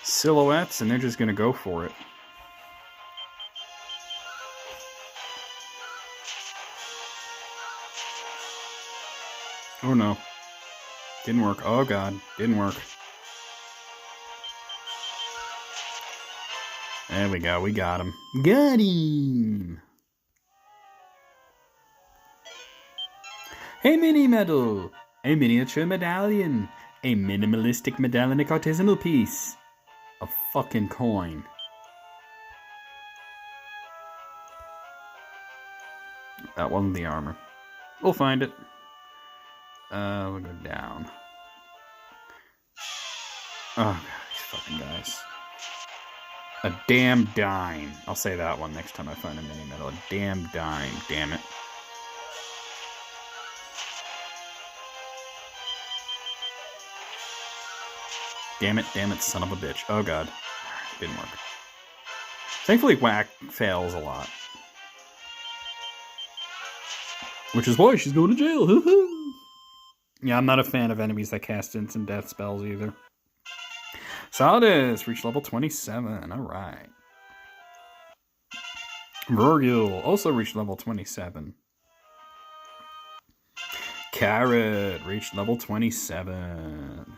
Silhouettes, and they're just gonna go for it. Oh no. Didn't work. Oh god. Didn't work. There we go. We got him. Got him! A mini medal! A miniature medallion! A minimalistic medallionic artisanal piece! A fucking coin. That wasn't the armor. We'll find it. We'll go down. Oh, God, these fucking guys. A damn dime. I'll say that one next time I find a mini medal. A damn dime, damn it. Damn it, son of a bitch. Oh, God. Didn't work. Thankfully, whack fails a lot. Which is why she's going to jail. Yeah, I'm not a fan of enemies that cast instant death spells either. Solidus, reached level 27. Alright. Virgil also reached level 27. Carrot reached level 27.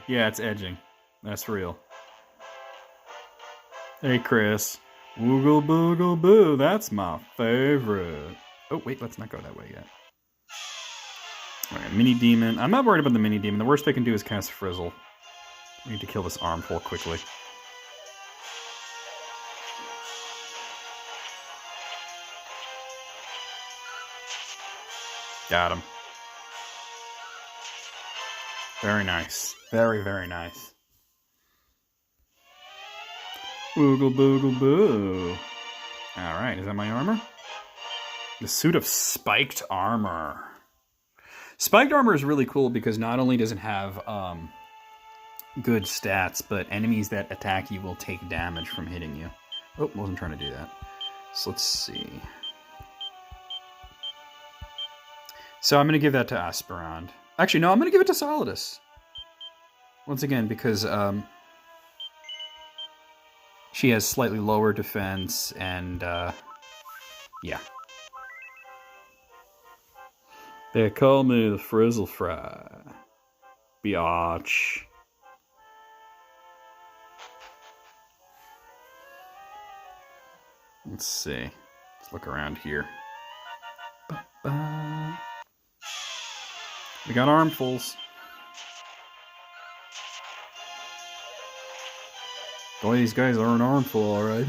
Yeah, it's edging. That's real. Hey, Chris. Woogle boogle boo. That's my favorite. Oh, wait, let's not go that way yet. Alright, mini demon. I'm not worried about the mini demon. The worst they can do is cast Frizzle. We need to kill this armful quickly. Got him. Very nice. Very, very nice. Woogle boogle boo. Alright, is that my armor? The suit of spiked armor. Spiked armor is really cool because not only does it have good stats, but enemies that attack you will take damage from hitting you. Oh, wasn't trying to do that. So let's see. So I'm going to give that to Aspirand. Actually, no, I'm going to give it to Solidus. Once again, because she has slightly lower defense and, yeah. They call me the Frizzle Fry. Biatch. Let's see. Let's look around here. Ba-ba. We got armfuls. Boy, these guys are an armful, alright.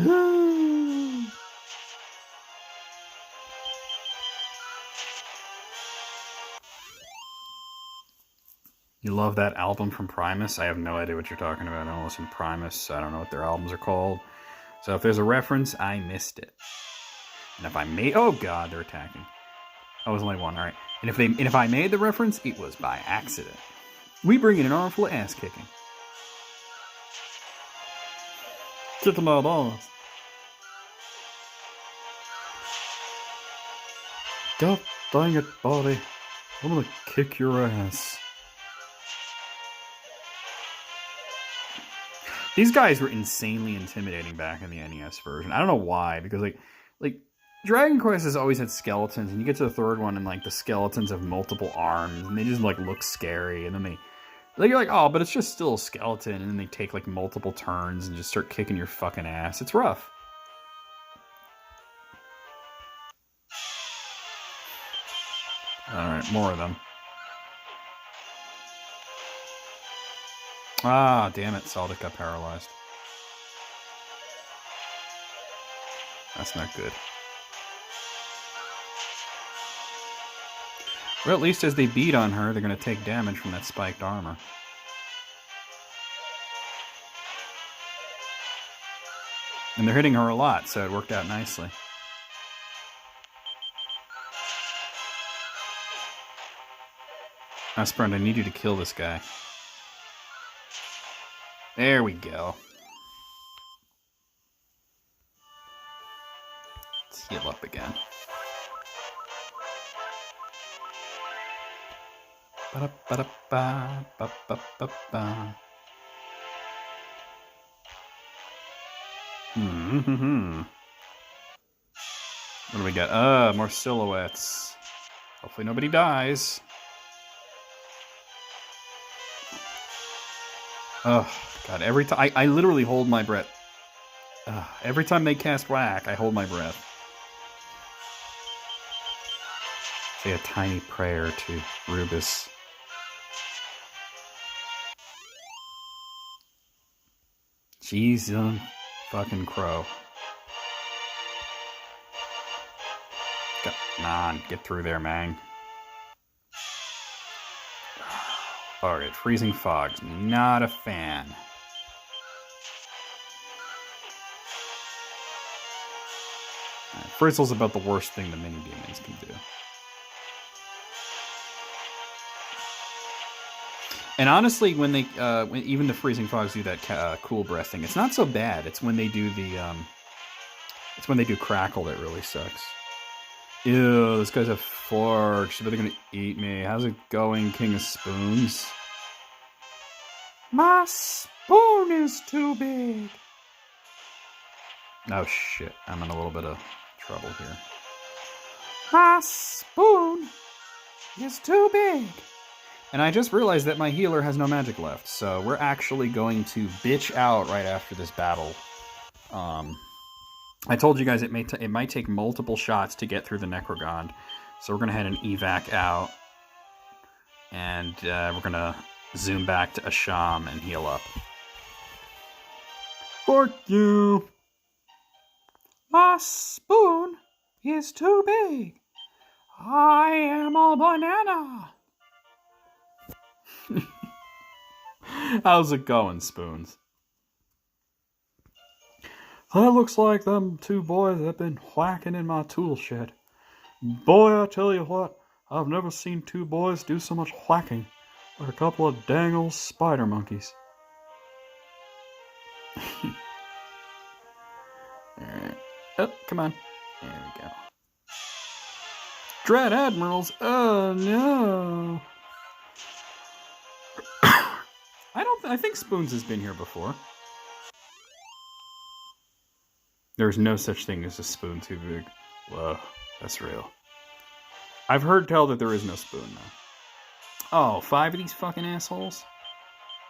You love that album from Primus? I have no idea what you're talking about. I don't listen to Primus, so I don't know what their albums are called. So if there's a reference, I missed it. And if I made... Oh, God, they're attacking. Oh, it was only one, alright. And if I made the reference, it was by accident. We bring in an armful of ass-kicking. Kick them out on us. God dang it, buddy. I'm gonna kick your ass. These guys were insanely intimidating back in the NES version. I don't know why, because like Dragon Quest has always had skeletons, and you get to the third one, and like the skeletons have multiple arms, and they just like look scary, and then you're like, oh, but it's just still a skeleton, and then they take like multiple turns and just start kicking your fucking ass. It's rough. Alright, more of them. Ah, damn it, Soldic got paralyzed. That's not good. Well, at least as they beat on her, they're going to take damage from that spiked armor. And they're hitting her a lot, so it worked out nicely. Aspirand, I need you to kill this guy. There we go. Let's heal up again. Ba-da-ba-da-ba, ba-ba-ba-ba. What do we got? More silhouettes. Hopefully nobody dies. Oh, God, every time... I literally hold my breath. Every time they cast whack, I hold my breath. Say a tiny prayer to Rubus. Jeez, fucking crow. Come on, get through there, man. Alright, freezing fogs. Not a fan. Right, Frizzle's about the worst thing the mini demons can do. And honestly, when they, when even the freezing fogs do that cool breath thing, it's not so bad. It's when they do the, it's when they do crackle that really sucks. Ew, this guy's a fork. But they're gonna eat me. How's it going, King of Spoons? My spoon is too big. Oh shit, I'm in a little bit of trouble here. My spoon is too big. And I just realized that my healer has no magic left, so we're actually going to bitch out right after this battle. I told you guys it might take multiple shots to get through the Necrogond, so we're gonna head and evac out, and we're gonna zoom back to Asham and heal up. Fuck you! My spoon is too big. I am a banana. How's it going, Spoons? That looks like them two boys have been whacking in my tool shed. Boy, I tell you what, I've never seen two boys do so much whacking. Like a couple of dang old spider monkeys. Alright. Oh, come on. There we go. Dread Admirals! Oh no! I think Spoons has been here before. There's no such thing as a spoon too big. Whoa, that's real. I've heard tell that there is no spoon though. Oh, 5 of these fucking assholes?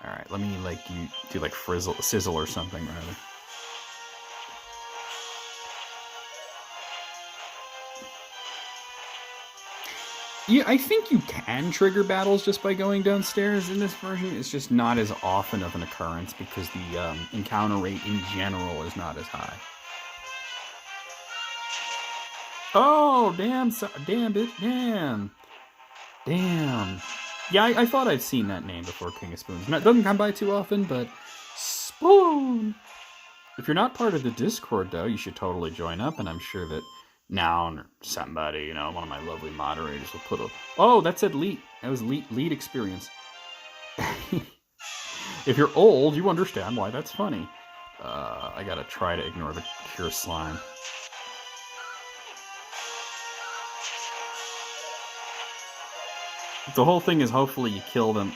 Alright, let me like you do like sizzle or something rather. Yeah, I think you can trigger battles just by going downstairs in this version. It's just not as often of an occurrence because the encounter rate in general is not as high. Oh, damn, damn, bitch, damn. Damn. Yeah, I thought I'd seen that name before, King of Spoons. It doesn't come by too often, but Spoon. If you're not part of the Discord, though, you should totally join up, and I'm sure that Noun or somebody, you know, one of my lovely moderators will put a... Oh, that said lead. That was lead experience. If you're old, you understand why that's funny. I gotta try to ignore the Cure Slime. The whole thing is hopefully you kill them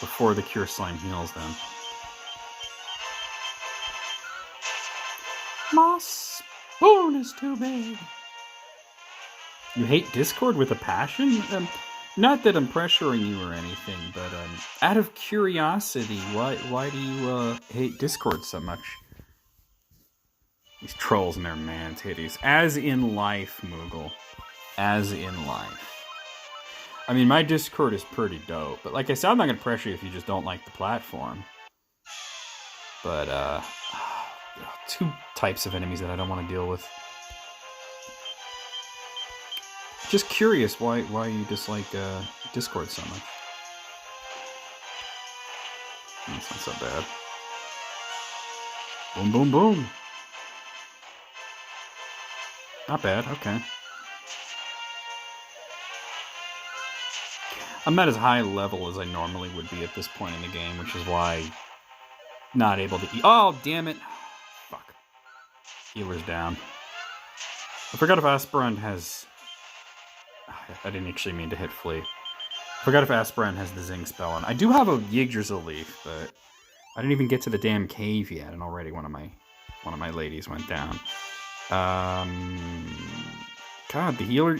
before the Cure Slime heals them. My spoon is too big. You hate Discord with a passion? Not that I'm pressuring you or anything, but out of curiosity, why do you hate Discord so much? These trolls and their man titties. As in life, Moogle. As in life. I mean, my Discord is pretty dope, but like I said, I'm not going to pressure you if you just don't like the platform. But, two types of enemies that I don't want to deal with. Just curious why you dislike Discord so much. That's not so bad. Boom, boom, boom. Not bad, okay. I'm not as high level as I normally would be at this point in the game, which is why not able to eat. Oh, damn it. Fuck. Healer's down. I forgot if Aspirant has... I didn't actually mean to hit Flea. I forgot if Aspirant has the Zing spell on. I do have a Yggdrasil leaf, but I didn't even get to the damn cave yet, and already one of my ladies went down. God, the healer...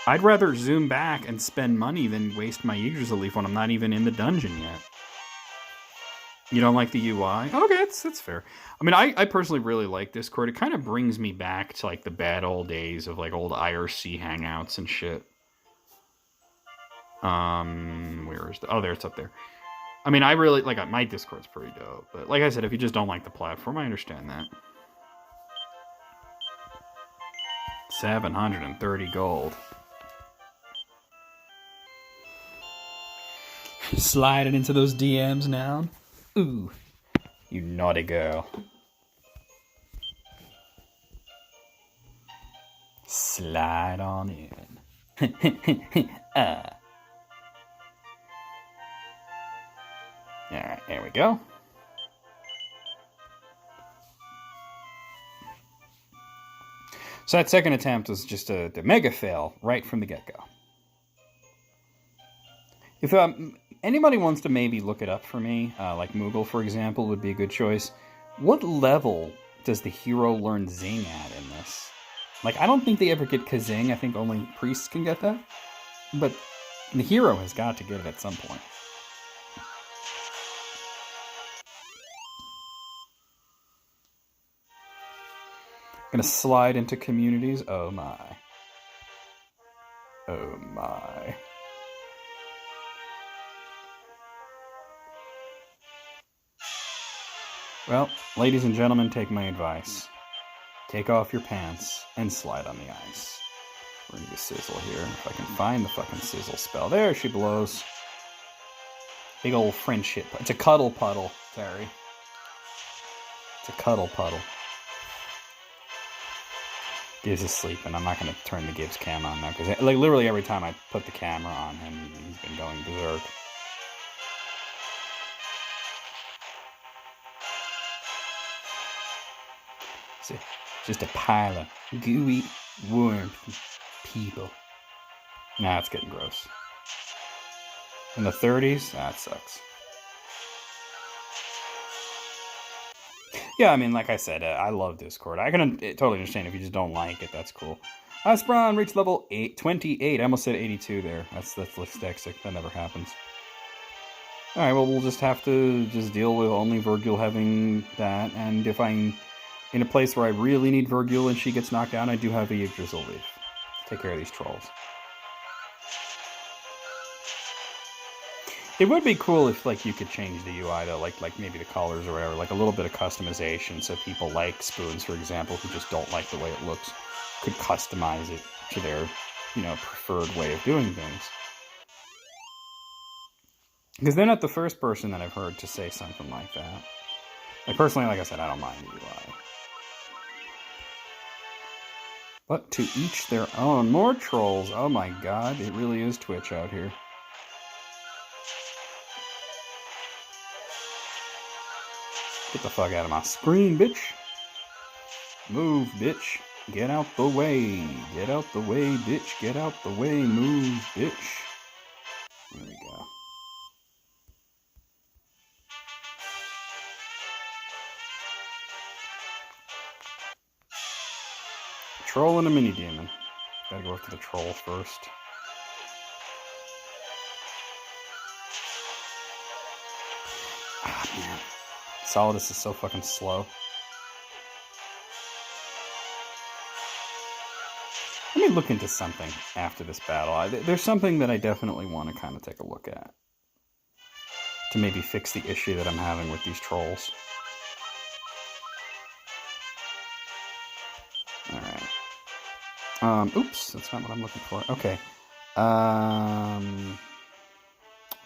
I'd rather zoom back and spend money than waste my Yggdrasil leaf when I'm not even in the dungeon yet. You don't like the UI? Okay, that's fair. I mean, I personally really like Discord. It kind of brings me back to, like, the bad old days of, like, old IRC hangouts and shit. Where is the... Oh, there, it's up there. I mean, I really, like, my Discord's pretty dope. But like I said, if you just don't like the platform, I understand that. 730 gold. Slide it into those DMs now. Ooh, you naughty girl. Slide on in. Alright, there we go. So that second attempt was just a mega fail right from the get-go. If anybody wants to maybe look it up for me, like Moogle, for example, would be a good choice. What level does the hero learn Zing at in this? Like, I don't think they ever get Kazing. I think only priests can get that. But the hero has got to get it at some point. Gonna slide into communities. Oh my. Oh my. Well, ladies and gentlemen, take my advice. Take off your pants and slide on the ice. We're gonna get Sizzle here. If I can find the fucking Sizzle spell. There she blows. Big old friendship. It's a cuddle puddle, Terry. It's a cuddle puddle. Gibbs is sleeping. I'm not going to turn the Gibbs cam on now, because like literally every time I put the camera on him, he's been going berserk. It's just a pile of gooey, warm people. Nah, it's getting gross. In the 30s? That sucks. Yeah, I mean, like I said, I love Discord. I can totally understand if you just don't like it. That's cool. Aspron reached level 28. I almost said 82 there. That's dyslexic. That never happens. Alright, well, we'll just have to just deal with only Virgil having that. And if I'm in a place where I really need Virgil and she gets knocked down, I do have a Yggdrasil Leaf. Take care of these trolls. It would be cool if, like, you could change the UI, though, like maybe the colors or whatever, like a little bit of customization, so people like Spoons, for example, who just don't like the way it looks, could customize it to their, preferred way of doing things. Because they're not the first person that I've heard to say something like that. Like, personally, like I said, I don't mind the UI. But to each their own. More trolls. Oh my god, it really is Twitch out here. Get the fuck out of my screen, bitch. Move, bitch. Get out the way. Get out the way, bitch. Get out the way. Move, bitch. There we go. Troll and a mini demon. Gotta go after the troll first. Ah, man. Solidus is so fucking slow. Let me look into something after this battle. There's something that I definitely want to kind of take a look at. To maybe fix the issue that I'm having with these trolls. Alright. Oops, that's not what I'm looking for. Okay.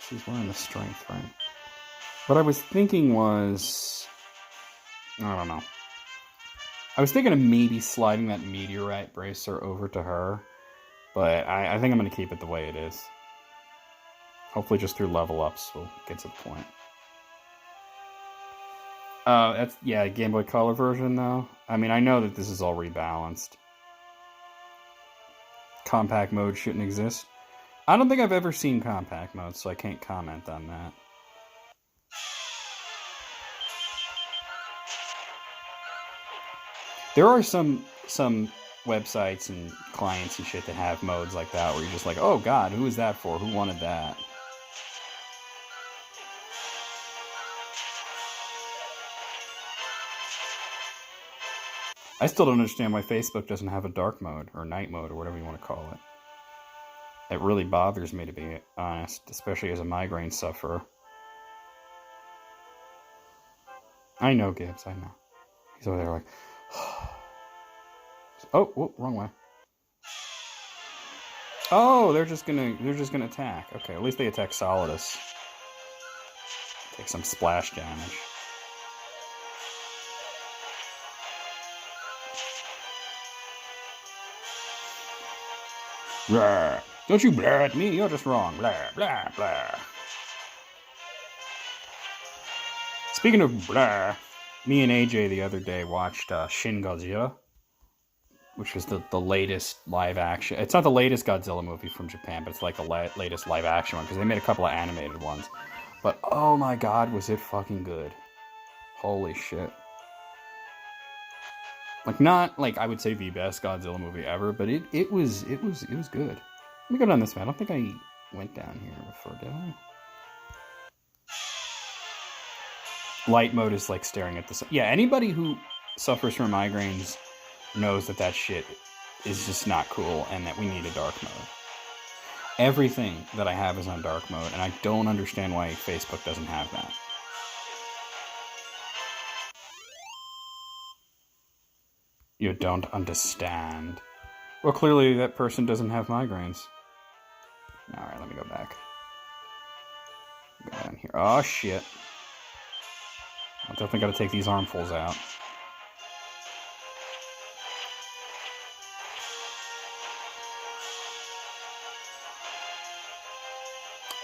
She's wearing the strength, right? What I was thinking was... I don't know. I was thinking of maybe sliding that meteorite bracer over to her. But I think I'm going to keep it the way it is. Hopefully just through level ups we'll get to the point. That's, yeah, Game Boy Color version though. I mean, I know that this is all rebalanced. Compact mode shouldn't exist. I don't think I've ever seen compact mode, so I can't comment on that. There are some websites and clients and shit that have modes like that where you're just like, oh god, who is that for? Who wanted that? I still don't understand why Facebook doesn't have a dark mode or night mode or whatever you want to call it. It really bothers me, to be honest, especially as a migraine sufferer. I know, Gibbs, I know. He's over there like, oh, whoop, wrong way. Oh, they're just gonna attack. Okay, at least they attack Solidus. Take some splash damage. Blah. Don't you blah at me, you're just wrong. Blah, blah, blah. Speaking of blah, me and AJ the other day watched Shin Godzilla, which was the latest live action. It's not the latest Godzilla movie from Japan, but it's like the latest live action one, because they made a couple of animated ones. But oh my god, was it fucking good. Holy shit. Like, not like I would say the best Godzilla movie ever, but it was good. Let me go down this way. I don't think I went down here before, did I? Light mode is like staring at the sun. Yeah, anybody who suffers from migraines knows that shit is just not cool and that we need a dark mode. Everything that I have is on dark mode, and I don't understand why Facebook doesn't have that. You don't understand. Well, clearly that person doesn't have migraines. Alright, let me go back. Go down here. Oh, shit. I definitely gotta take these armfuls out.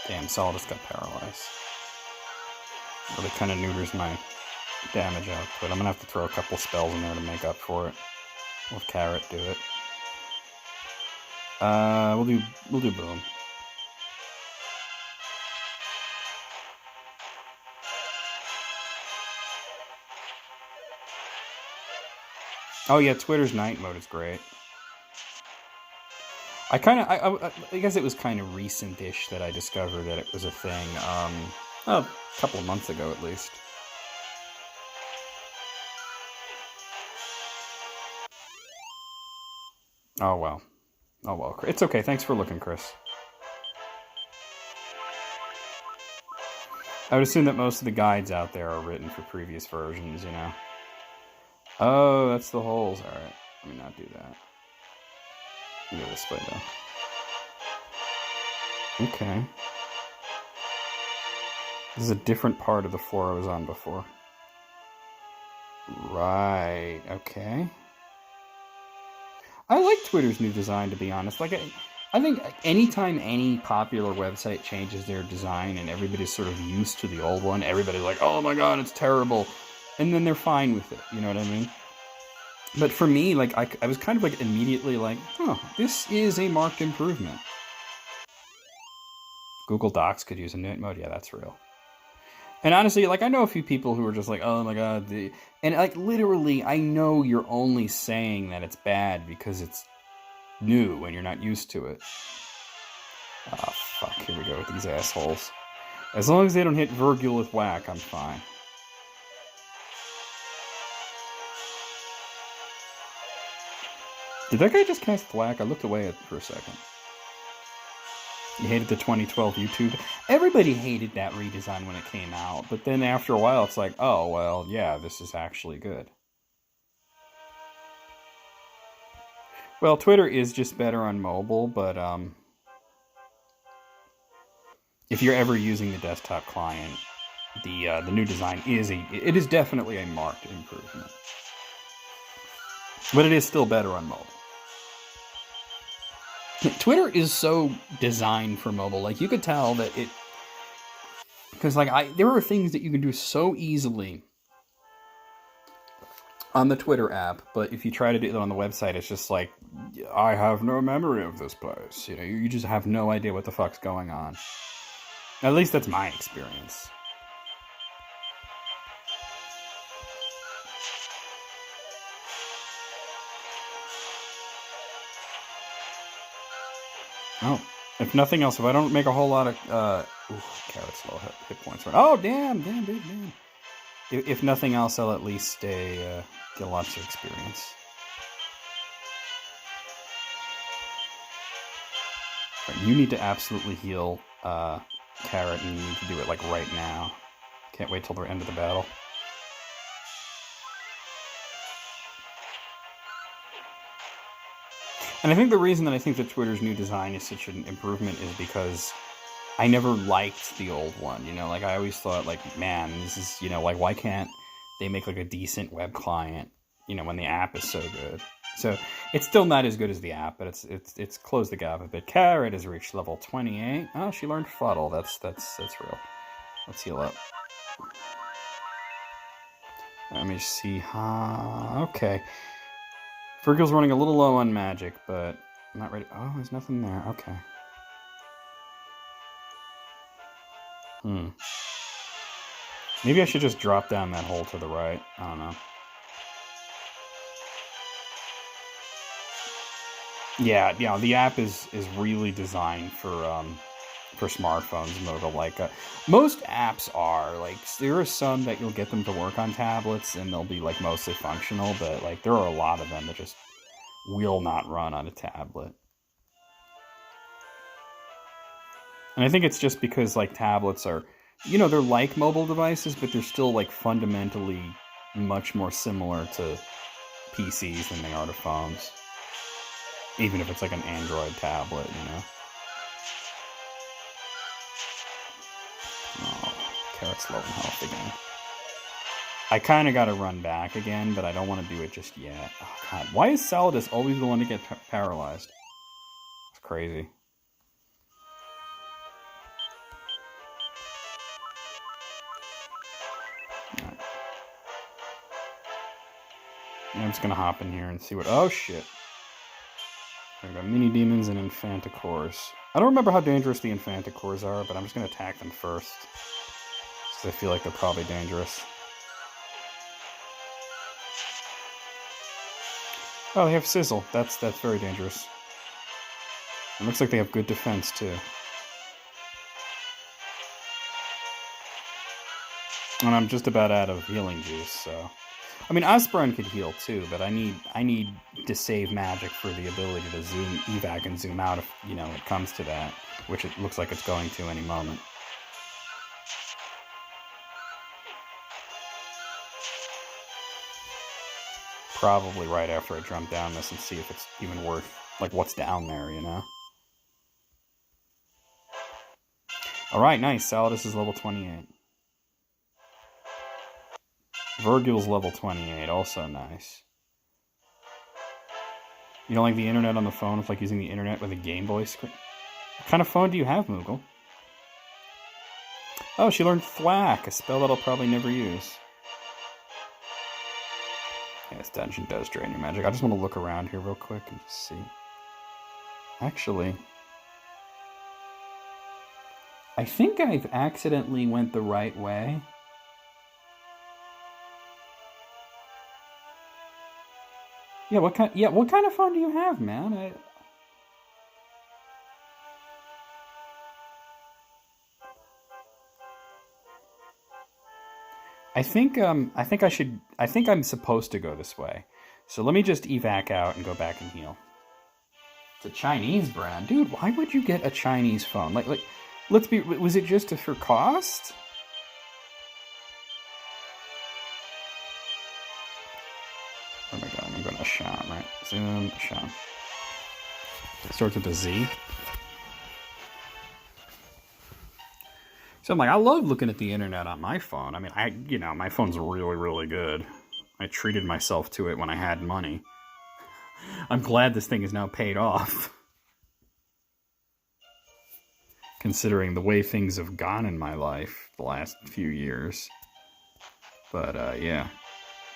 Damn, Solidus got paralyzed. Really kind of neuters my damage output. I'm gonna have to throw a couple spells in there to make up for it. We'll have Carrot do it. We'll do Boom. Oh yeah, Twitter's night mode is great. I guess it was kind of recent-ish that I discovered that it was a thing. A couple of months ago at least. Oh well. Oh well. It's okay. Thanks for looking, Chris. I would assume that most of the guides out there are written for previous versions, you know? Oh, that's the holes. Alright. Let me not do that. Let me go this way, though. Okay. This is a different part of the floor I was on before. Right. Okay. I like Twitter's new design, to be honest. Like, I think anytime any popular website changes their design and everybody's sort of used to the old one, everybody's like, oh my god, it's terrible. And then they're fine with it, you know what I mean? But for me, like, I was kind of like immediately like, oh, this is a marked improvement. Google Docs could use a night mode. Yeah, that's real. And honestly, like, I know a few people who are just like, oh my god, and like, literally, I know you're only saying that it's bad because it's new and you're not used to it. Ah, fuck, here we go with these assholes. As long as they don't hit Virgil with whack, I'm fine. Did that guy just cast Thwack? I looked away for a second. You hated the 2012 YouTube? Everybody hated that redesign when it came out, but then after a while it's like, oh, well, yeah, this is actually good. Well, Twitter is just better on mobile, but if you're ever using the desktop client, the new design is definitely a marked improvement. But it is still better on mobile. Twitter is so designed for mobile. Like, you could tell that it... Because, like, there are things that you can do so easily on the Twitter app, but if you try to do it on the website, it's just like, I have no memory of this place. You know, you just have no idea what the fuck's going on. At least that's my experience. Oh, if nothing else, if I don't make a whole lot of, Carrot's low hit points. Oh, damn. If nothing else, I'll at least get lots of experience. Right, you need to absolutely heal Carrot, and you need to do it, like, right now. Can't wait till the end of the battle. And I think the reason that I think that Twitter's new design is such an improvement is because I never liked the old one, you know, like I always thought like, man, this is, you know, like why can't they make like a decent web client, you know, when the app is so good. So it's still not as good as the app, but it's closed the gap a bit. Carrot has reached level 28. Oh, she learned Fuddle. That's real. Let's heal up. Let me see. Okay. Virgil's running a little low on magic, but I'm not ready. Oh, there's nothing there. Okay. Maybe I should just drop down that hole to the right. I don't know. Yeah, yeah. The app is really designed for smartphones, Moto. Like most apps are. Like there are some that you'll get them to work on tablets, and they'll be like mostly functional. But like there are a lot of them that just will not run on a tablet. And I think it's just because like tablets are, you know, they're like mobile devices, but they're still like fundamentally much more similar to PCs than they are to phones. Even if it's like an Android tablet, you know. Oh, Carrot's low in health again. I kind of got to run back again, but I don't want to do it just yet. Oh, God. Why is Saladus always the one to get paralyzed? It's crazy. Right. I'm just going to hop in here and see what... Oh, shit. I've got mini demons and infanticores. I don't remember how dangerous the infanticores are, but I'm just going to attack them first. Because I feel like they're probably dangerous. Oh, they have Sizzle. That's very dangerous. It looks like they have good defense, too. And I'm just about out of healing juice, so... I mean, Aspirin could heal too, but I need to save magic for the ability to zoom, evac, and zoom out if, you know, it comes to that, which it looks like it's going to any moment. Probably right after I jump down this and see if it's even worth, like, what's down there, you know? Alright, nice. Saladus is level 28. Virgil's level 28, also nice. You don't like the internet on the phone? It's like using the internet with a Game Boy screen. What kind of phone do you have, Moogle? Oh, she learned Thwack, a spell that I'll probably never use. Yeah, this dungeon does drain your magic. I just want to look around here real quick and just see. Actually, I think I've accidentally went the right way. Yeah, what kind of phone do you have, man? I think I'm supposed to go this way. So let me just evac out and go back and heal. It's a Chinese brand. Dude, why would you get a Chinese phone? Like let's be, was it just for cost? Oh my god, I'm going to Asham, right? Zoom, Asham. It starts with a Z. So I'm like, I love looking at the internet on my phone. I mean, my phone's really, really good. I treated myself to it when I had money. I'm glad this thing is now paid off. Considering the way things have gone in my life the last few years. But, yeah.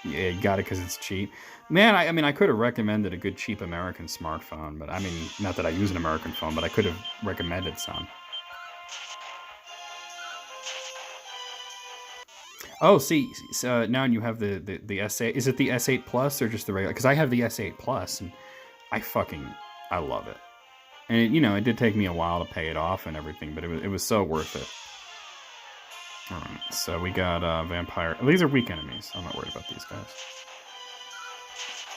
Yeah, you got it because it's cheap. Man, I mean, I could have recommended a good, cheap American smartphone, but I mean, not that I use an American phone, but I could have recommended some. Oh, see, so now you have the S8. Is it the S8 Plus or just the regular? Because I have the S8 Plus, and I love it. And, it did take me a while to pay it off and everything, but it was so worth it. Alright, so we got Vampire. These are weak enemies. I'm not worried about these guys.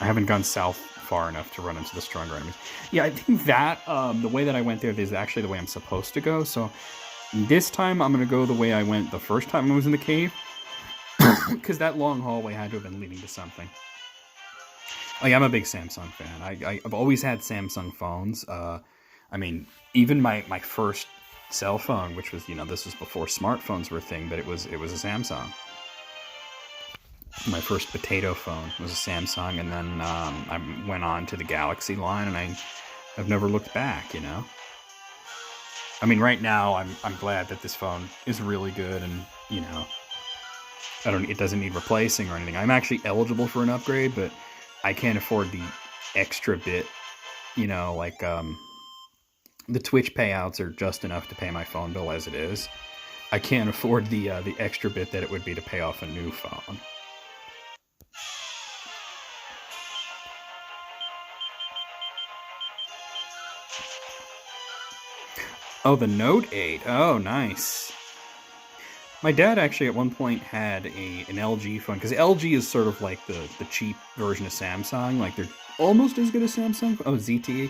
I haven't gone south far enough to run into the stronger enemies. Yeah, I think that, the way that I went there is actually the way I'm supposed to go. So this time I'm going to go the way I went the first time I was in the cave. Because that long hallway had to have been leading to something. Like, I'm a big Samsung fan. I've always had Samsung phones. I mean, even my first cell phone, which was, this was before smartphones were a thing, but it was a Samsung. My first potato phone was a Samsung, and then I went on to the Galaxy line, and I've never looked back. I mean, right now I'm glad that this phone is really good, and it doesn't need replacing or anything. I'm actually eligible for an upgrade, but I can't afford the extra bit. Like the Twitch payouts are just enough to pay my phone bill as it is. I can't afford the extra bit that it would be to pay off a new phone. Oh, the Note 8. Oh, nice. My dad actually at one point had an LG phone, because LG is sort of like the cheap version of Samsung. Like, they're almost as good as Samsung. Oh, ZTE.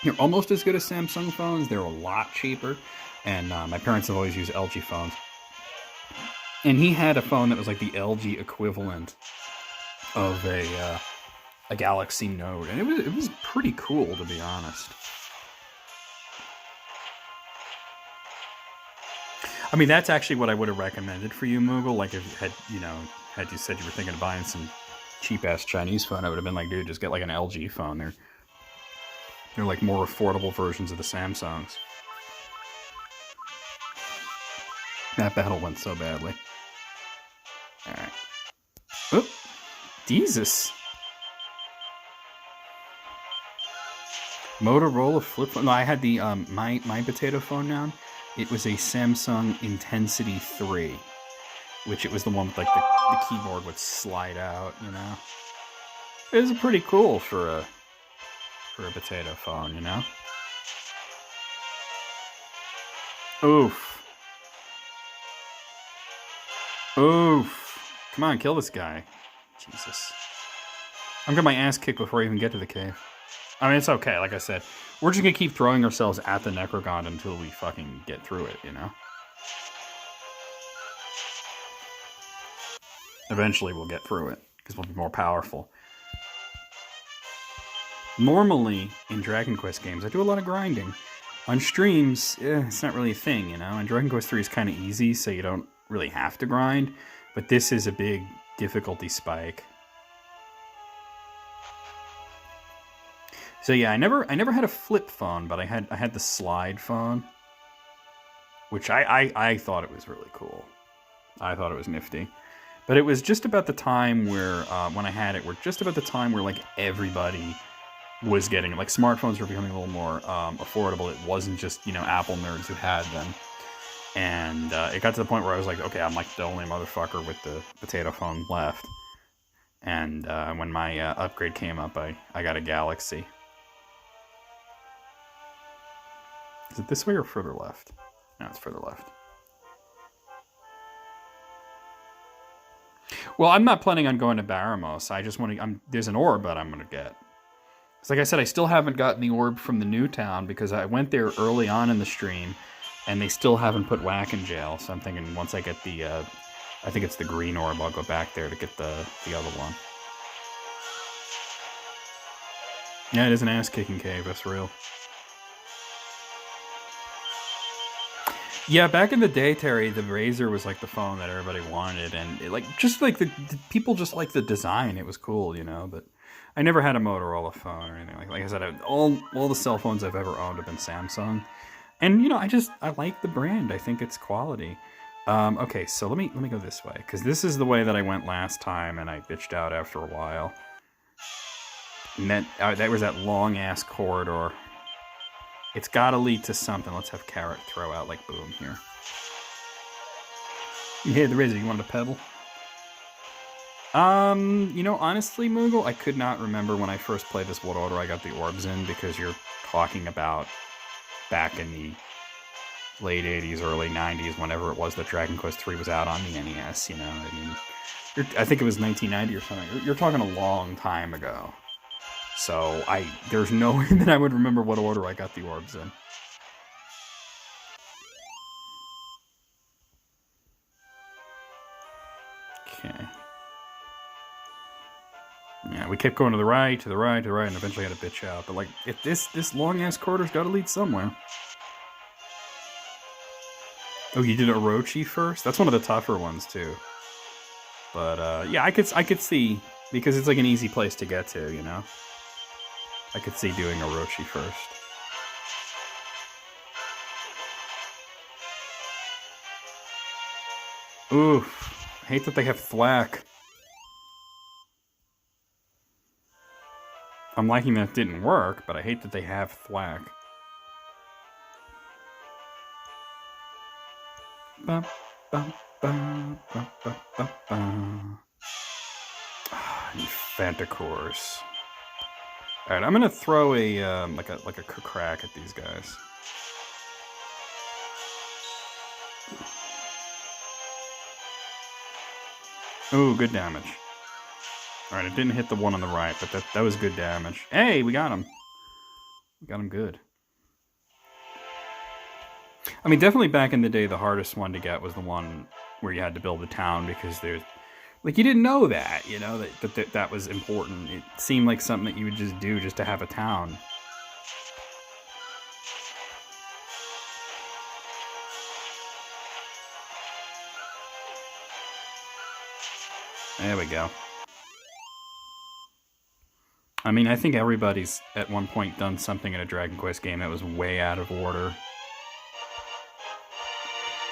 They're almost as good as Samsung phones. They're a lot cheaper. And my parents have always used LG phones. And he had a phone that was like the LG equivalent of a Galaxy Note. And it was pretty cool, to be honest. I mean, that's actually what I would have recommended for you, Moogle. Like, if had you said you were thinking of buying some cheap-ass Chinese phone, I would have been like, dude, just get like an LG phone. They're like more affordable versions of the Samsungs. That battle went so badly. Alright. Oop. Jesus. Motorola flip phone. No, I had the my potato phone now. It was a Samsung Intensity 3, which it was the one with like the keyboard would slide out, It was pretty cool for a potato phone, Oof. Oof. Come on, kill this guy. Jesus. I'm getting my ass kicked before I even get to the cave. I mean, it's okay, like I said. We're just gonna keep throwing ourselves at the Necrogond until we fucking get through it, Eventually we'll get through it, because we'll be more powerful. Normally, in Dragon Quest games, I do a lot of grinding. On streams, it's not really a thing, And Dragon Quest 3 is kind of easy, so you don't really have to grind. But this is a big difficulty spike. So yeah, I never had a flip phone, but I had the slide phone, which I thought it was really cool. I thought it was nifty. But it was just about the time where, when I had it, just about the time where, like, everybody was getting it. Like, smartphones were becoming a little more affordable. It wasn't just, Apple nerds who had them. And it got to the point where I was like, okay, I'm like the only motherfucker with the potato phone left. And when my upgrade came up, I got a Galaxy. Is it this way or further left? No, it's further left. Well, I'm not planning on going to Baramos. I just want to... there's an orb that I'm going to get. Because like I said, I still haven't gotten the orb from the new town because I went there early on in the stream, and they still haven't put Whack in jail. So I'm thinking once I get the... I think it's the green orb, I'll go back there to get the other one. Yeah, it is an ass-kicking cave, that's real. Yeah, back in the day, Terry, the Razr was like the phone that everybody wanted, and it, the people just like the design. It was cool, But I never had a Motorola phone or anything. Like I said, all the cell phones I've ever owned have been Samsung, and I like the brand. I think it's quality. Okay, so let me go this way because this is the way that I went last time, and I bitched out after a while. And that was that long ass corridor. It's gotta lead to something. Let's have Carrot throw out like boom here. Yeah, the Razr, you wanted to pedal? Honestly, Moogle, I could not remember when I first played this what order I got the orbs in, because you're talking about back in the late 80s, early 90s, whenever it was that Dragon Quest 3 was out on the NES, I think it was 1990 or something. You're talking a long time ago. So there's no way that I would remember what order I got the orbs in. Okay. Yeah, we kept going to the right, to the right, to the right, and eventually had to bitch out. But, like, if this long-ass corridor's got to lead somewhere. Oh, you did Orochi first? That's one of the tougher ones, too. But, yeah, I could see, because it's, like, an easy place to get to, you know? I could see doing Orochi first. Oof. I hate that they have thwack. I'm liking that it didn't work, but I hate that they have thwack. Bum, bum, bum, bum, bum, bum, bum. Fantacores. Alright, I'm gonna throw a like a crack at these guys. Ooh, good damage. Alright, it didn't hit the one on the right, but that was good damage. Hey, we got him. We got him good. I mean, definitely back in the day, the hardest one to get was the one where you had to build a town, because there's... Like, you didn't know that, you know, that was important. It seemed like something that you would just do just to have a town. There we go. I mean, I think everybody's at one point done something in a Dragon Quest game that was way out of order.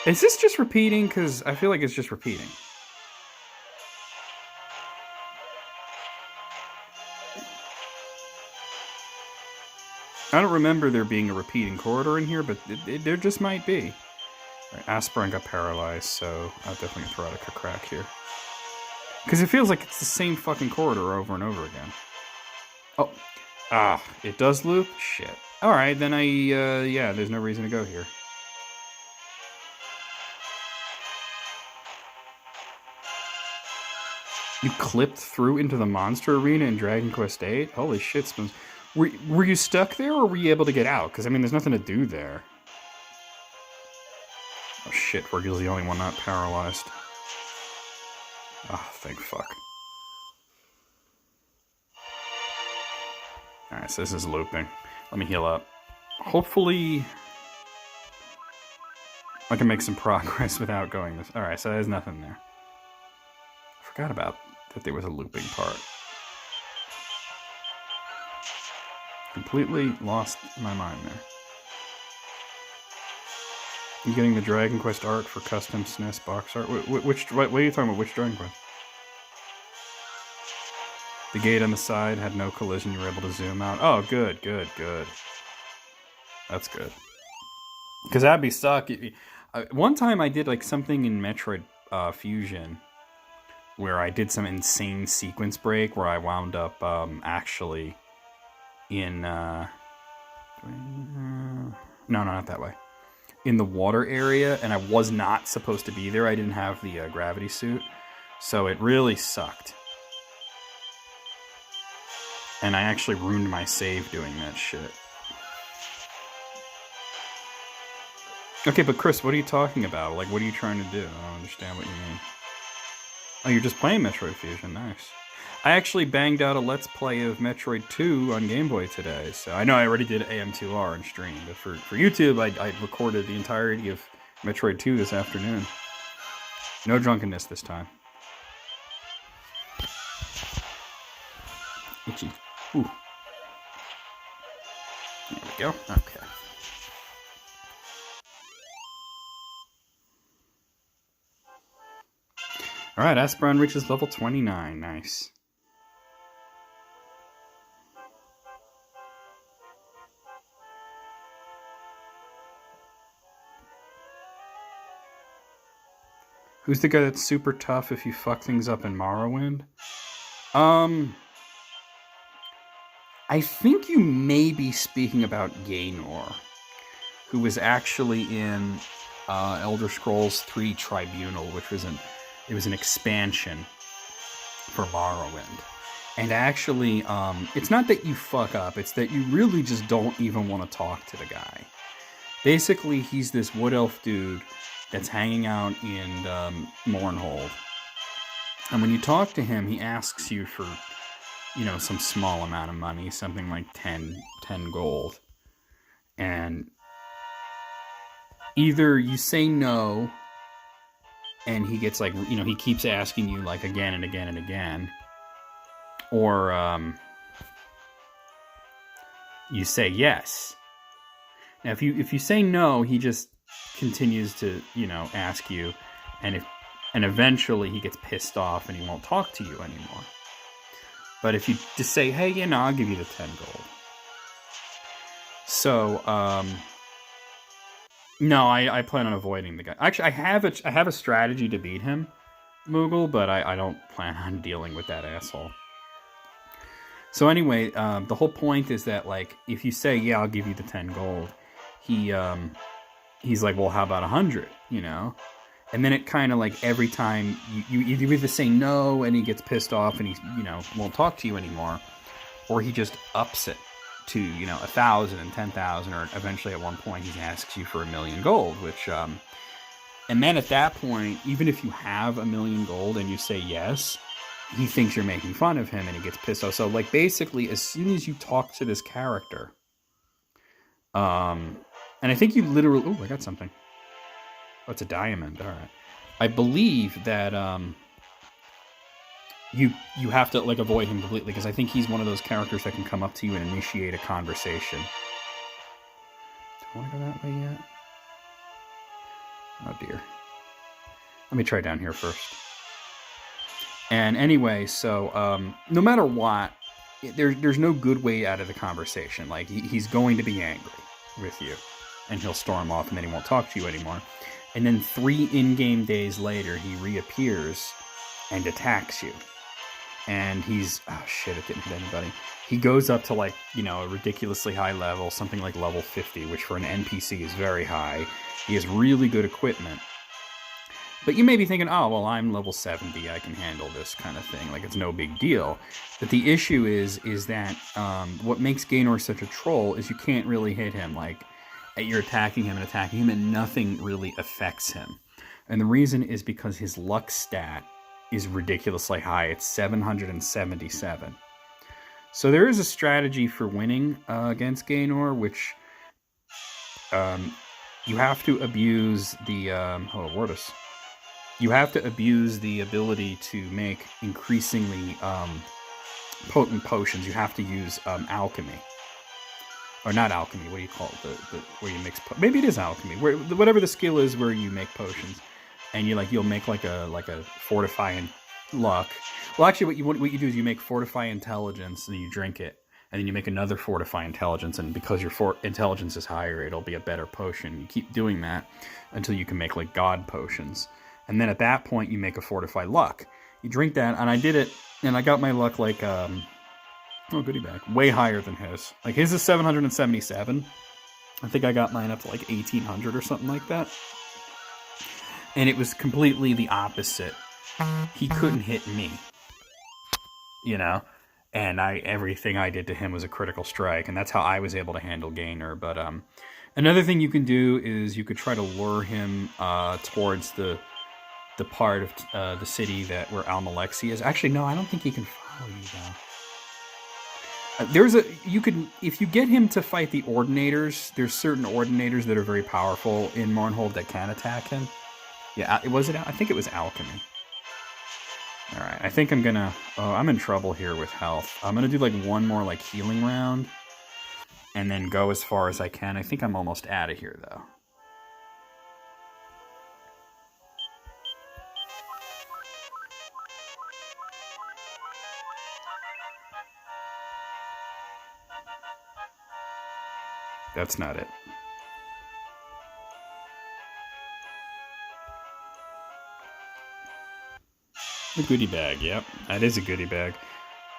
Is this just repeating? Because I feel like it's just repeating. I don't remember there being a repeating corridor in here, but there just might be. Right, Aspirin got paralyzed, so I'll definitely throw out a crack here. Because it feels like it's the same fucking corridor over and over again. Oh. Ah, it does loop? Shit. Alright, then yeah, there's no reason to go here. You clipped through into the monster arena in Dragon Quest VIII? Holy shit, Spoons. Were you stuck there, or were you able to get out? Because, I mean, there's nothing to do there. Oh shit, Virgil's the only one not paralyzed. Oh, thank fuck. Alright, so this is looping. Let me heal up. Hopefully I can make some progress without going this. Alright, so there's nothing there. I forgot about that there was a looping part. Completely lost my mind there. You getting the Dragon Quest art for custom SNES box art? What are you talking about? Which Dragon Quest? The gate on the side had no collision. You were able to zoom out. Oh, good. That's good. Because that'd be suck. One time I did like something in Metroid Fusion where I did some insane sequence break where I wound up actually in... no, not that way. In the water area, and I was not supposed to be there. I didn't have the gravity suit. So it really sucked. And I actually ruined my save doing that shit. Okay, but Chris, what are you talking about? Like, what are you trying to do? I don't understand what you mean. Oh, you're just playing Metroid Fusion. Nice. I actually banged out a Let's Play of Metroid 2 on Game Boy today. So I know I already did AM2R on stream, but for YouTube, I recorded the entirety of Metroid 2 this afternoon. No drunkenness this time. Itchy. Ooh. There we go. Okay. Alright, Aspirin reaches level 29. Nice. Who's the guy that's super tough if you fuck things up in Morrowind? I think you may be speaking about Gaynor, who was actually in Elder Scrolls III Tribunal, which was it was an expansion for Morrowind. And actually, it's not that you fuck up, it's that you really just don't even want to talk to the guy. Basically, he's this wood elf dude that's hanging out in Mournhold. And when you talk to him, he asks you for some small amount of money, something like 10 gold. And either you say no, and he gets like, he keeps asking you like again and again and again, or you say yes. Now, if you say no, he just continues to, ask you, and eventually he gets pissed off and he won't talk to you anymore. But if you just say, hey, I'll give you the 10 gold. So, no, I plan on avoiding the guy. Actually, I have a strategy to beat him, Moogle, but I don't plan on dealing with that asshole. So anyway, the whole point is that, like, if you say, yeah, I'll give you the 10 gold, he's like, well, how about 100, And then it kind of like every time you either say no and he gets pissed off and he, won't talk to you anymore, or he just ups it to, 1,000 and 10,000, or eventually at one point he asks you for 1,000,000 gold, which, and then at that point, even if you have 1,000,000 gold and you say yes, he thinks you're making fun of him and he gets pissed off. So, like, basically, as soon as you talk to this character, and I think you literally, oh, I got something. Oh, it's a diamond. All right. I believe that you have to, like, avoid him completely, because I think he's one of those characters that can come up to you and initiate a conversation. Do I want to go that way yet? Oh, dear. Let me try down here first. And anyway, so no matter what, there's no good way out of the conversation. Like, he's going to be angry with you, and he'll storm off, and then he won't talk to you anymore. And then 3 in-game days later, he reappears and attacks you. And he's, oh shit, it didn't hit anybody. He goes up to, like, a ridiculously high level, something like level 50, which for an NPC is very high. He has really good equipment. But you may be thinking, oh, well, I'm level 70, I can handle this kind of thing. Like, it's no big deal. But the issue is that what makes Gaynor such a troll is you can't really hit him. Like, you're attacking him, and nothing really affects him. And the reason is because his luck stat is ridiculously high. It's 777. So there is a strategy for winning against Gaynor, which you have to abuse the... Wordus. You have to abuse the ability to make increasingly potent potions. You have to use alchemy. Or not alchemy, what do you call it? The where you mix... Maybe it is alchemy. Whatever the skill is where you make potions. And you'll make like a fortify luck. Well, actually, what you do is you make fortify intelligence, and you drink it. And then you make another fortify intelligence, and because your intelligence is higher, it'll be a better potion. You keep doing that until you can make, like, god potions. And then at that point, you make a fortify luck. You drink that, and I did it, and I got my luck, like, oh, goodie bag, way higher than his. Like, his is 777. I think I got mine up to, like, 1,800 or something like that. And it was completely the opposite. He couldn't hit me. And everything I did to him was a critical strike, and that's how I was able to handle Gaynor. But another thing you can do is you could try to lure him towards the part of the city where Almalexia is. Actually, no, I don't think he can follow you though. If you get him to fight the Ordinators, there's certain Ordinators that are very powerful in Mournhold that can attack him. Yeah, I think it was alchemy. Alright, I think I'm gonna... Oh, I'm in trouble here with health. I'm gonna do, like, one more, like, healing round. And then go as far as I can. I think I'm almost out of here, though. That's not it. The goodie bag, yep. That is a goodie bag.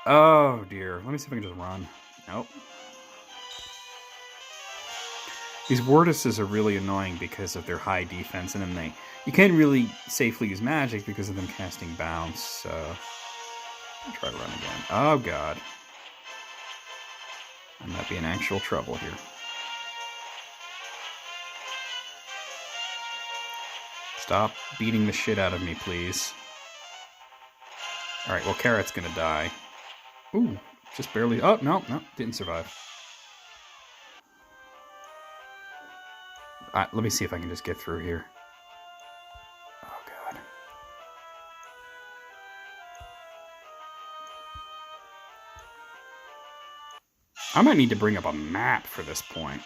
Oh, dear. Let me see if I can just run. Nope. These Worduses are really annoying because of their high defense, and then you can't really safely use magic because of them casting bounce, so... I'll try to run again. Oh, God. I might be in actual trouble here. Stop beating the shit out of me, please. Alright, well, Carrot's gonna die. Ooh, just barely. Oh, no, didn't survive. Let me see if I can just get through here. Oh, God. I might need to bring up a map for this point.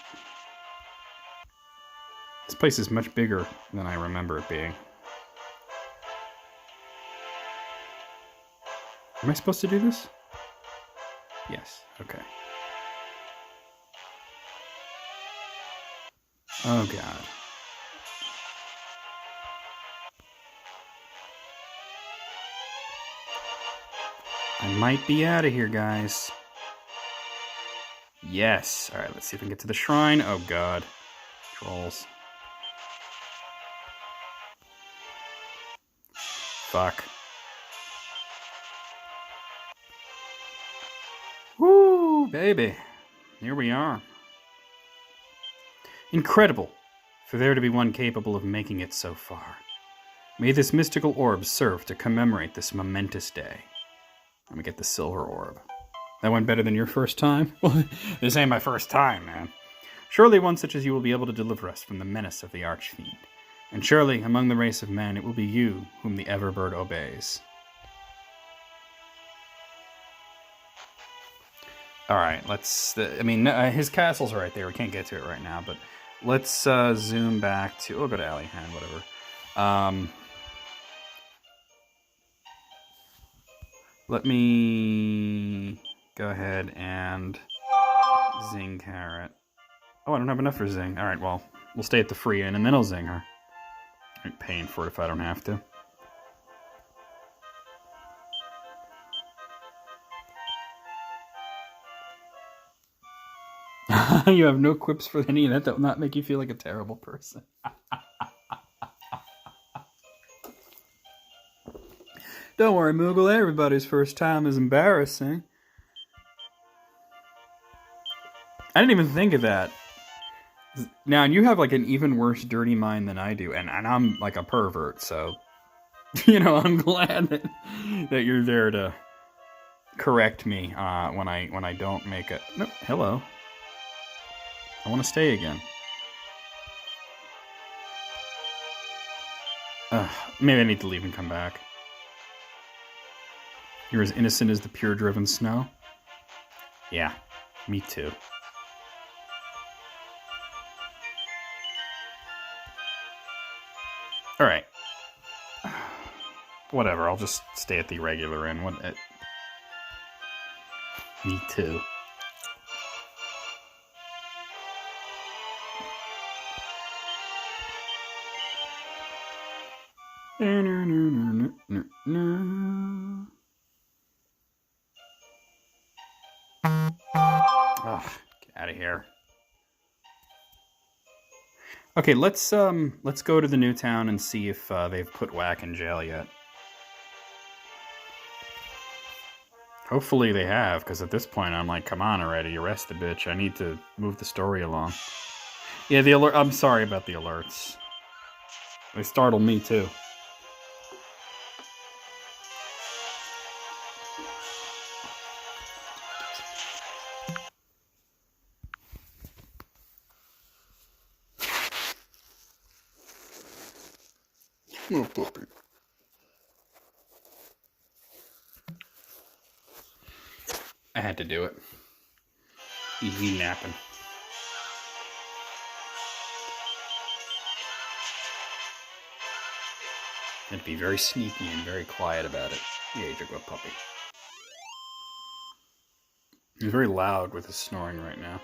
This place is much bigger than I remember it being. Am I supposed to do this? Yes, okay. Oh, God. I might be out of here, guys. Yes. Alright, let's see if we can get to the shrine. Oh, God. Trolls. Fuck. Woo, baby. Here we are. Incredible, for there to be one capable of making it so far. May this mystical orb serve to commemorate this momentous day. Let me get the silver orb. That went better than your first time? Well, this ain't my first time, man. Surely one such as you will be able to deliver us from the menace of the Archfiend. And surely, among the race of men, it will be you whom the Everbird obeys. Alright, let's... his castle's right there. We can't get to it right now, but let's zoom back to... Oh, go to Alihan, whatever. Let me go ahead and zing Carrot. Oh, I don't have enough for zing. Alright, well, we'll stay at the free inn, and then I'll zing her. I'm paying for it if I don't have to. You have no quips for any of that. That will not make you feel like a terrible person. Don't worry, Moogle. Everybody's first time is embarrassing. I didn't even think of that. Now, you have like an even worse dirty mind than I do, and I'm like a pervert, so I'm glad that you're there to correct me when I don't make it. No, hello. I want to stay again. Maybe I need to leave and come back. You're as innocent as the pure-driven snow? Yeah, me too. Alright. Whatever, I'll just stay at the regular inn. Me too. Ugh, get out of here. Okay, let's go to the new town and see if they've put Whack in jail yet. Hopefully they have, because at this point I'm like, come on already, arrest the bitch. I need to move the story along. Yeah, the alert. I'm sorry about the alerts. They startled me too. Oh, puppy. I had to do it. He's napping. And be very sneaky and very quiet about it. Yeah, you're a good puppy. He's very loud with his snoring right now.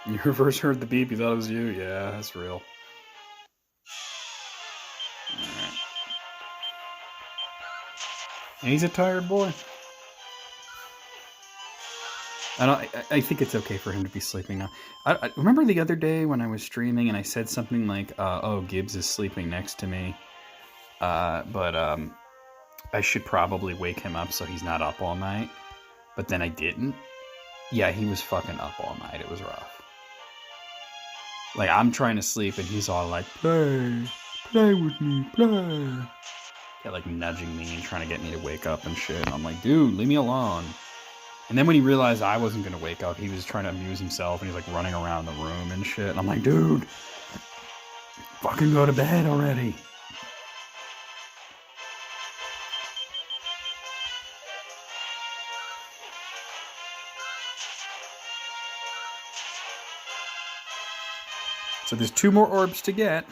You first heard the beep, you thought it was you? Yeah, that's real. Alright. And he's a tired boy. I think it's okay for him to be sleeping now. I remember the other day when I was streaming and I said something like, oh, Gibbs is sleeping next to me. But I should probably wake him up so he's not up all night. But then I didn't. Yeah, he was fucking up all night. It was rough. Like, I'm trying to sleep and he's all like, play with me, play. like nudging me and trying to get me to wake up and shit. And I'm like, dude, leave me alone. And then when he realized I wasn't gonna wake up, he was trying to amuse himself and he's like running around the room and shit. And I'm like, dude, fucking go to bed already. So there's 2 more orbs to get.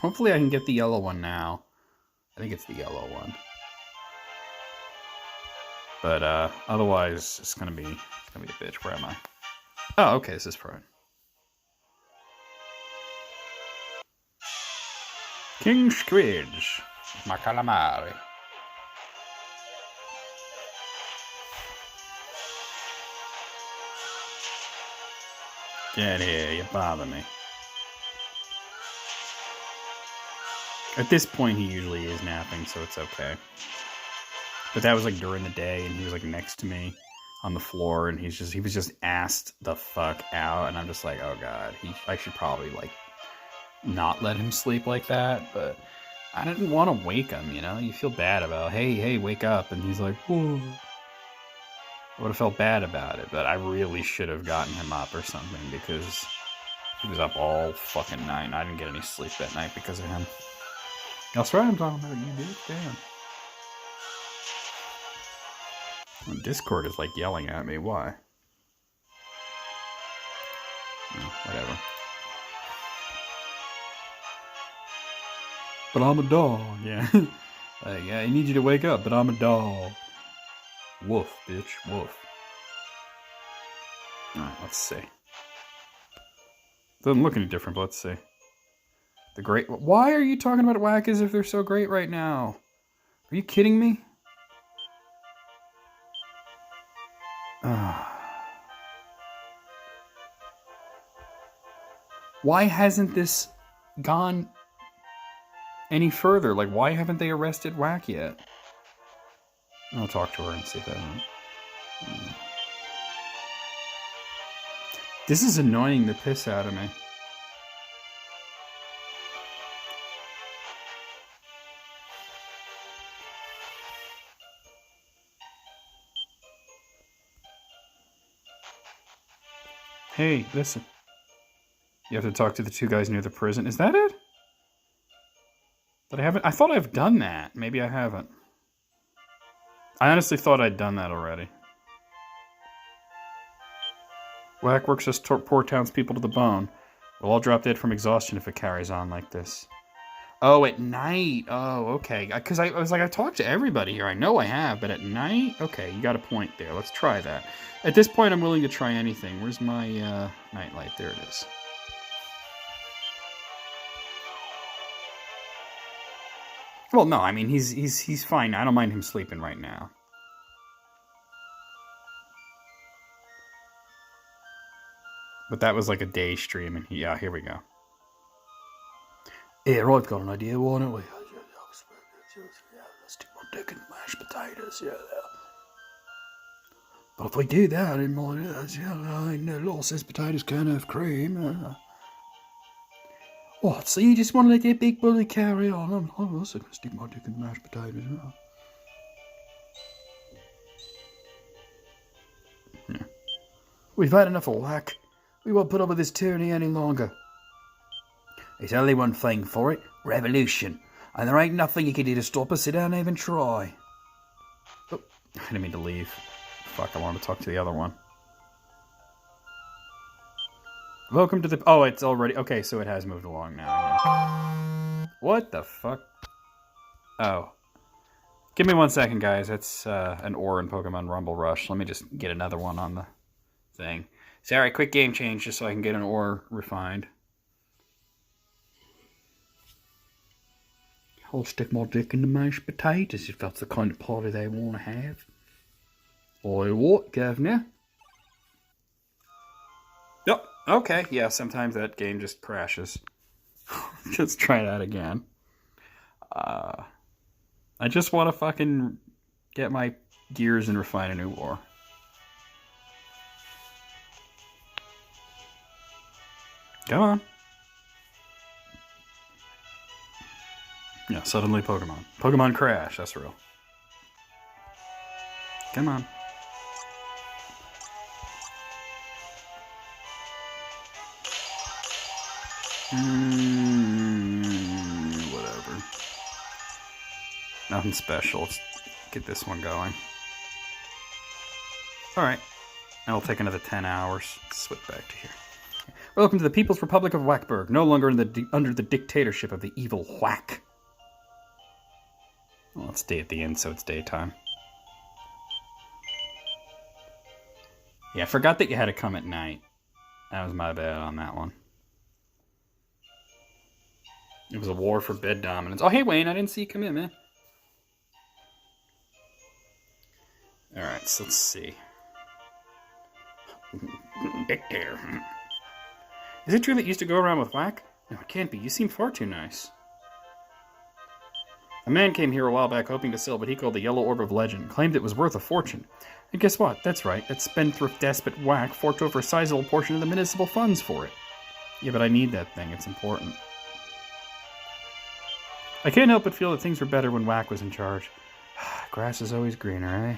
Hopefully I can get the yellow one now. I think it's the yellow one. But otherwise it's gonna be a bitch. Where am I? Oh, okay, this is fine. King Squidge. My calamari. Get here, you bother me. At this point, he usually is napping, so it's okay. But that was like during the day, and he was like next to me on the floor, and he was just asked the fuck out, and I'm just like, oh god, I should probably like not let him sleep like that, but I didn't want to wake him, you know? You feel bad about, hey, wake up, and he's like, whoa. I would have felt bad about it, but I really should have gotten him up or something because he was up all fucking night and I didn't get any sleep that night because of him. That's right, I'm talking about you, dude. Damn. And Discord is like yelling at me. Why? Whatever. But I'm a dog, yeah. Yeah, I need you to wake up, but I'm a dog. Woof, bitch, woof. Alright, let's see. Doesn't look any different, but let's see. The great... Why are you talking about whack as if they're so great right now? Are you kidding me? Why hasn't this gone any further? Like, why haven't they arrested Whack yet? I'll talk to her and see if that... This is annoying the piss out of me. Hey, listen. You have to talk to the 2 guys near the prison. Is that it? But I thought I've done that. Maybe I haven't. I honestly thought I'd done that already. Whack works us poor townspeople to the bone. We'll all drop dead from exhaustion if it carries on like this. Oh, at night. Oh, okay. Because I was like, I talked to everybody here. I know I have, but at night? Okay, you got a point there. Let's try that. At this point, I'm willing to try anything. Where's my nightlight? There it is. Well, no, I mean, he's fine. I don't mind him sleeping right now. But that was like a day stream, and yeah, here we go. Here, I've got an idea, why don't we? Let's stick my dick in mashed potatoes, yeah. But if we do that, it might, the law says potatoes can't have cream. What, so you just want to let that big bully carry on? I'm also going to stick my dick in mashed potatoes. Yeah. We've had enough of whack. We won't put up with this tyranny any longer. There's only one thing for it, revolution. And there ain't nothing you can do to stop us, so don't even try. Oh, I didn't mean to leave. Fuck, I wanted to talk to the other one. Welcome to the... Oh, it's already... Okay, so it has moved along now. Yeah. What the fuck? Oh. Give me 1 second, guys. That's an ore in Pokemon Rumble Rush. Let me just get another one on the thing. Sorry, quick game change just so I can get an ore refined. I'll stick my dick in the mashed potatoes if that's the kind of party they want to have. Or what, governor? Yep. Okay, yeah, sometimes that game just crashes. Let's try that again. I just want to fucking get my gears and refine a new ore. Come on. Yeah, suddenly Pokemon. Pokemon Crash, that's real. Come on. Whatever. Nothing special. Let's get this one going. Alright. That'll take another 10 hours. Let's switch back to here. Welcome to the People's Republic of Whackburg, no longer under the dictatorship of the evil Whack. Well, let's stay at the inn so it's daytime. Yeah, I forgot that you had to come at night. That was my bad on that one. It was a war for bed dominance. Oh, hey, Wayne, I didn't see you come in, man. Alright, so let's see. Dictator. Is it true that you used to go around with Whack? No, it can't be. You seem far too nice. A man came here a while back hoping to sell what he called the Yellow Orb of Legend, claimed it was worth a fortune. And guess what? That's right, that spendthrift despot Whack forked over a sizable portion of the municipal funds for it. Yeah, but I need that thing. It's important. I can't help but feel that things were better when Whack was in charge. Grass is always greener, eh?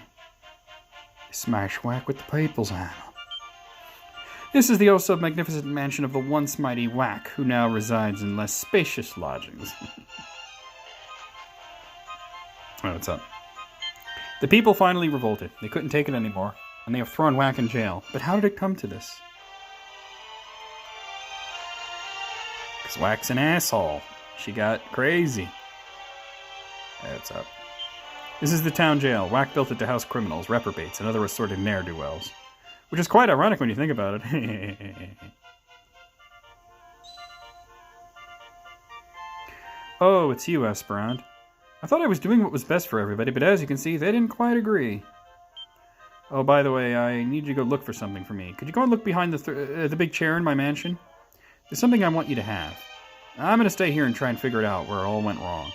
Smash Whack with the people's hammer. This is the oh-so-magnificent mansion of the once mighty Whack, who now resides in less spacious lodgings. Oh, what's up? The people finally revolted. They couldn't take it anymore, and they have thrown Whack in jail. But how did it come to this? Because Whack's an asshole. She got crazy. Hey, what's up? This is the town jail. Whack built it to house criminals, reprobates, and other assorted ne'er-do-wells. Which is quite ironic when you think about it. Oh, it's you, Esperand. I thought I was doing what was best for everybody, but as you can see, they didn't quite agree. Oh, by the way, I need you to go look for something for me. Could you go and look behind the big chair in my mansion? There's something I want you to have. I'm going to stay here and try and figure it out where it all went wrong.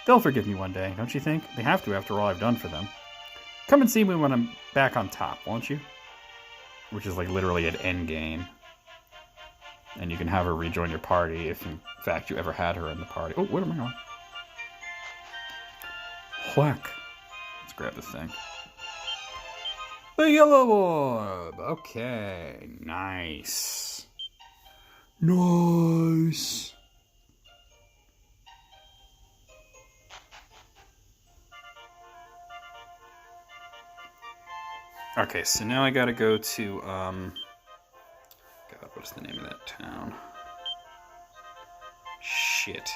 They'll forgive me one day, don't you think? They have to after all I've done for them. Come and see me when I'm back on top, won't you? Which is like literally at endgame. And you can have her rejoin your party if in fact you ever had her in the party. Oh, what am I on? Whack. Let's grab this thing. The yellow orb. Okay, nice. Nice. Okay, so now I gotta go to, God, what's the name of that town? Shit.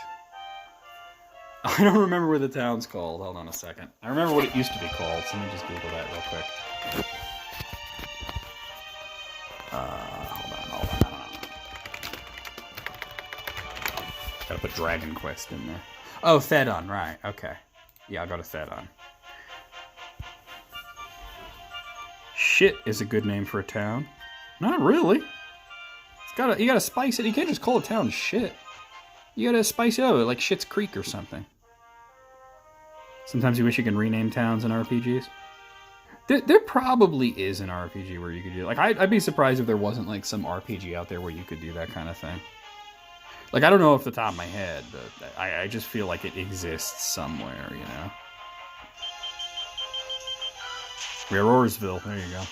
I don't remember what the town's called. Hold on a second. I remember what it used to be called, so let me just Google that real quick. Hold on. Gotta put Dragon Quest in there. Oh, Thedon, right, okay. Yeah, I'll go to Thedon. Shit is a good name for a town. Not really. You gotta spice it. You can't just call a town shit. You gotta spice it up, like Shit's Creek or something. Sometimes you wish you can rename towns in RPGs. There probably is an RPG where you could do... Like, I'd be surprised if there wasn't, like, some RPG out there where you could do that kind of thing. Like, I don't know off the top of my head, but I just feel like it exists somewhere, you know? Rarorsville, there you go.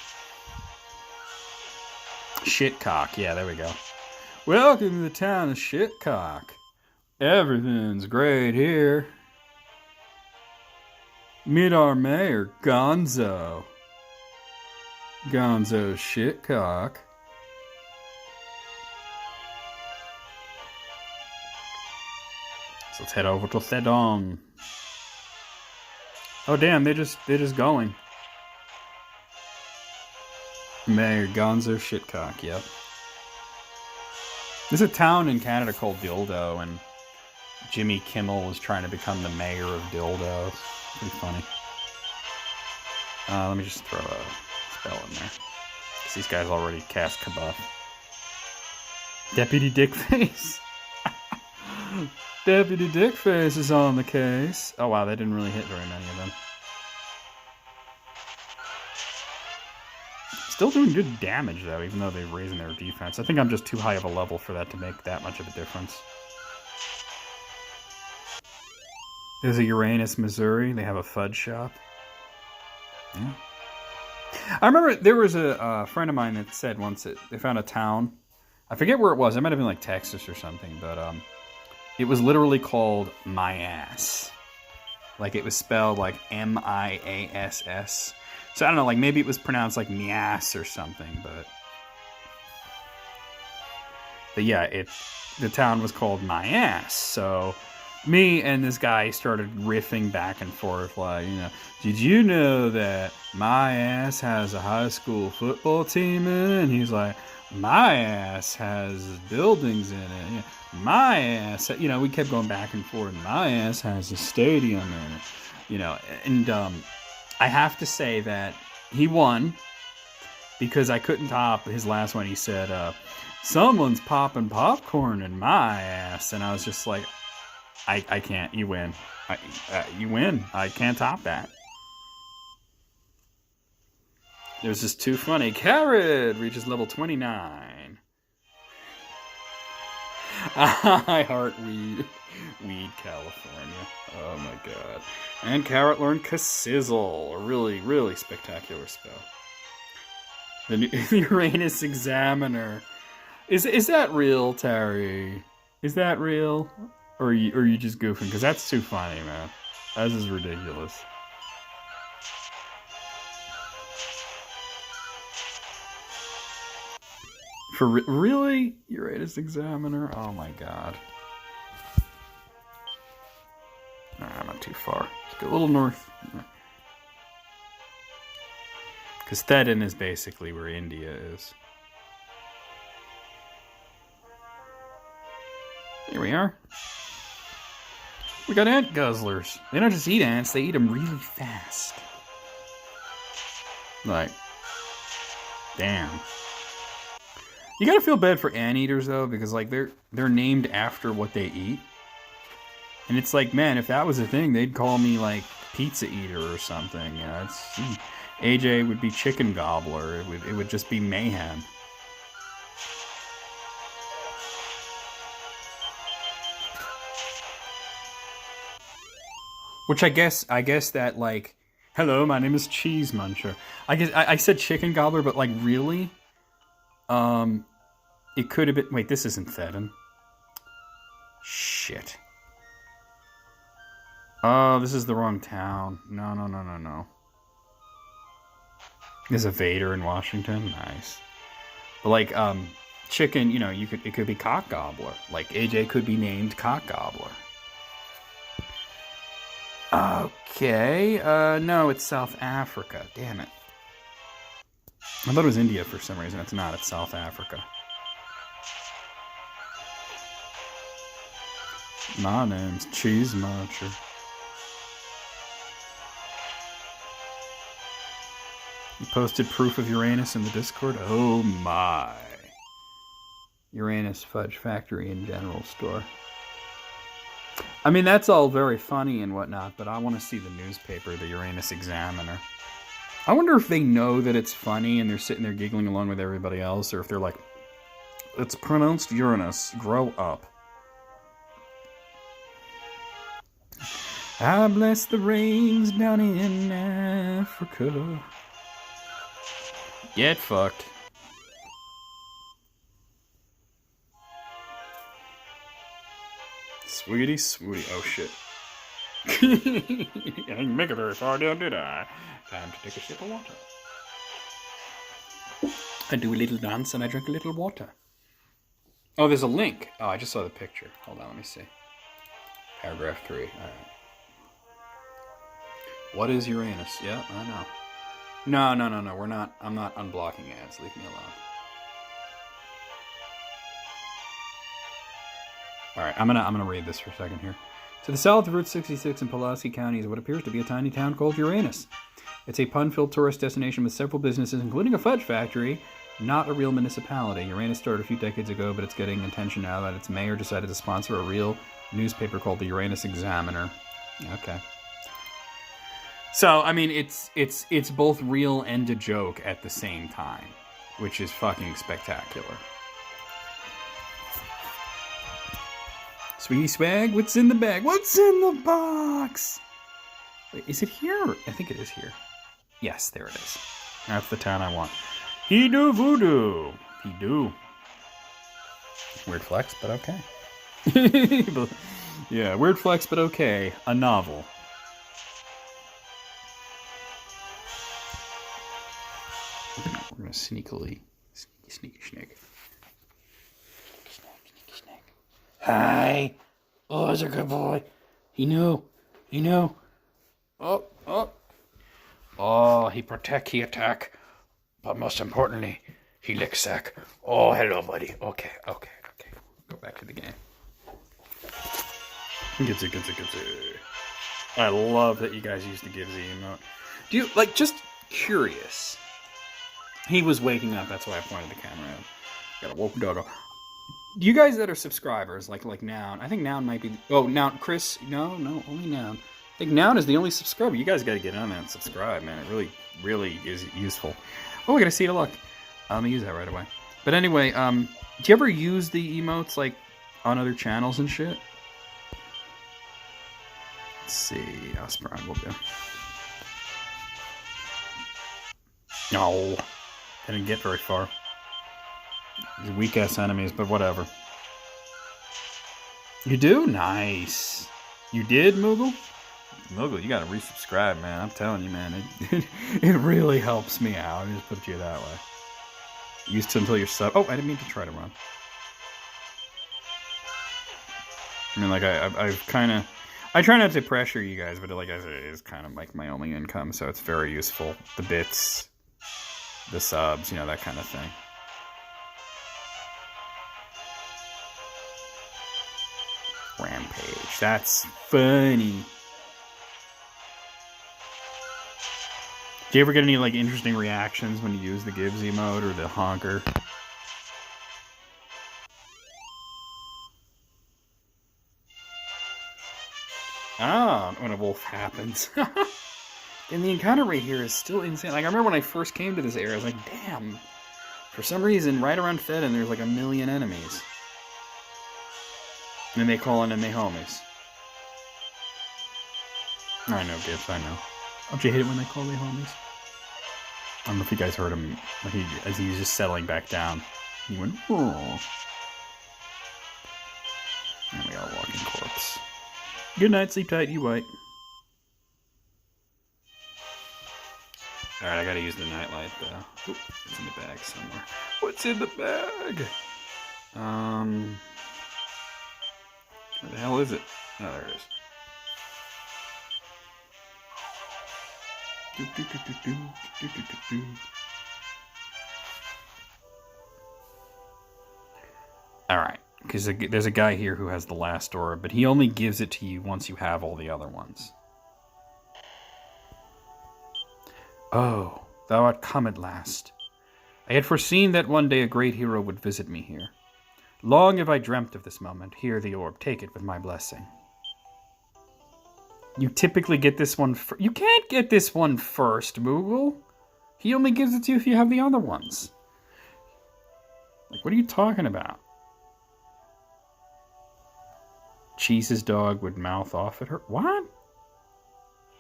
Shitcock, yeah, there we go. Welcome to the town of Shitcock. Everything's great here. Meet our mayor, Gonzo. Gonzo Shitcock. So let's head over to Thedon. Oh damn, they're just going. Mayor Gonzo Shitcock, yep. There's a town in Canada called Dildo, and Jimmy Kimmel is trying to become the mayor of Dildo. It's pretty funny. Let me just throw a spell in there. Because these guys already cast Kabuff. Deputy Dickface. Deputy Dickface is on the case. Oh wow, that didn't really hit very many of them. Still doing good damage, though, even though they're raising their defense. I think I'm just too high of a level for that to make that much of a difference. There's a Uranus, Missouri. They have a fudge shop. Yeah. I remember there was a friend of mine that said once that they found a town. I forget where it was. It might have been like Texas or something, but it was literally called My Ass. Like it was spelled like M-I-A-S-S. So I don't know, like maybe it was pronounced like Mias or something, but yeah, the town was called My Ass. So me and this guy started riffing back and forth like, did you know that My Ass has a high school football team in it? And he's like, my ass has buildings in it. My ass, we kept going back and forth. My ass has a stadium in it, and I have to say that he won because I couldn't top his last one. He said, someone's popping popcorn in my ass. And I was just like, I can't. You win. You win. I can't top that. It was just too funny. Carrot reaches level 29. I heart weed. Weed, California. Oh my god. And Carrot learned Kassizzle. A really, really spectacular spell. The Uranus Examiner. Is that real, Terry? Is that real? Or are you just goofing? Because that's too funny, man. This is ridiculous. For really? Uranus Examiner? Oh my god. Nah, I'm not too far. Let's go a little north. Because Thedon is basically where India is. Here we are. We got ant guzzlers. They don't just eat ants, they eat them really fast. Like, damn. You gotta feel bad for anteaters though, because like they're named after what they eat. And it's like, man, if that was a thing, they'd call me like pizza eater or something. AJ would be chicken gobbler. It would just be mayhem. Which I guess that like, hello, my name is Cheese Muncher. I guess I said chicken gobbler, but like really, it could have been. Wait, this isn't Thedon. Shit. Oh, this is the wrong town. No. There's a Vader in Washington. Nice. But like, chicken, it could be cock gobbler. Like AJ could be named cock gobbler. Okay. No, it's South Africa. Damn it. I thought it was India for some reason. It's not. It's South Africa. My name's Cheese Muncher. You posted proof of Uranus in the Discord? Oh my. Uranus Fudge Factory and General Store. I mean, that's all very funny and whatnot, but I want to see the newspaper, the Uranus Examiner. I wonder if they know that it's funny and they're sitting there giggling along with everybody else, or if they're like, it's pronounced Uranus, grow up. I bless the rains down in Africa. Get fucked. Sweetie, sweetie. Oh shit. I didn't make it very far down, did I? Time to take a sip of water. I do a little dance and I drink a little water. Oh, there's a link. Oh, I just saw the picture. Hold on, let me see. Paragraph 3. All right. What is Uranus? Yeah, I know. No. We're not. I'm not unblocking ads. Leave me alone. All right, I'm gonna read this for a second here. To the south of Route 66 in Pulaski County is what appears to be a tiny town called Uranus. It's a pun-filled tourist destination with several businesses, including a fudge factory, not a real municipality. Uranus started a few decades ago, but it's getting attention now that its mayor decided to sponsor a real newspaper called the Uranus Examiner. Okay. So, I mean, it's both real and a joke at the same time, which is fucking spectacular. Swiggy swag, what's in the bag? What's in the box? Wait, is it here? I think it is here. Yes, there it is. That's the town I want. He do voodoo. He do. Weird flex, but okay. Yeah, weird flex, but okay. A novel. We're gonna sneakily, sneaky snake. Hi. Oh, that's a good boy. He knew. He knew. Oh, oh. Oh, he protect, he attack. But most importantly, he lick sack. Oh, hello, buddy. Okay. Go back to the game. Gibbsy. I love that you guys use the Gibbsy emote. Do you, like, just curious. He was waking up, that's why I pointed the camera at him. Got a woke doggo. You guys that are subscribers, like Noun, I think Noun might be... Oh, Noun, Chris, no, only Noun. I think Noun is the only subscriber. You guys got to get on that and subscribe, man. It really is useful. Oh, I got a seed of luck. I'm going to use that right away. But anyway, do you ever use the emotes, like, on other channels and shit? Let's see. Osprey will do. No. Didn't get very far. These weak-ass enemies, but whatever. You do? Nice. You did, Moogle? Moogle, you gotta resubscribe, man. I'm telling you, man. It really helps me out. I just put you that way. Used to until you're sub. Oh, I didn't mean to try to run. I mean, like, I've kind of... I try not to pressure you guys, but like I said, it is kind of like my only income, so it's very useful. The bits, the subs, you know, that kind of thing. Rampage. That's funny. Do you ever get any, like, interesting reactions when you use the Gibbs emote or the honker? Ah, when a wolf happens. And the encounter rate here is still insane. Like, I remember when I first came to this area, I was like, damn. For some reason, right around Fedden, there's like 1 million enemies. And then they call in and they homies. I know, Gibbs, I know. Don't you hate it when they call they homies? I don't know if you guys heard him as he was just settling back down. He went, oh. And we got a walking corpse. Good night, sleep tight, you white. Alright, I gotta use the nightlight though. Oop, it's in the bag somewhere. What's in the bag? Where the hell is it? Oh, there it is. Alright, because there's a guy here who has the last orb, but he only gives it to you once you have all the other ones. Oh, thou art come at last. I had foreseen that one day a great hero would visit me here. Long have I dreamt of this moment. Here the orb, take it with my blessing. You typically get this one first. You can't get this one first, Moogle. He only gives it to you if you have the other ones. Like, what are you talking about? Cheese's dog would mouth off at her. What?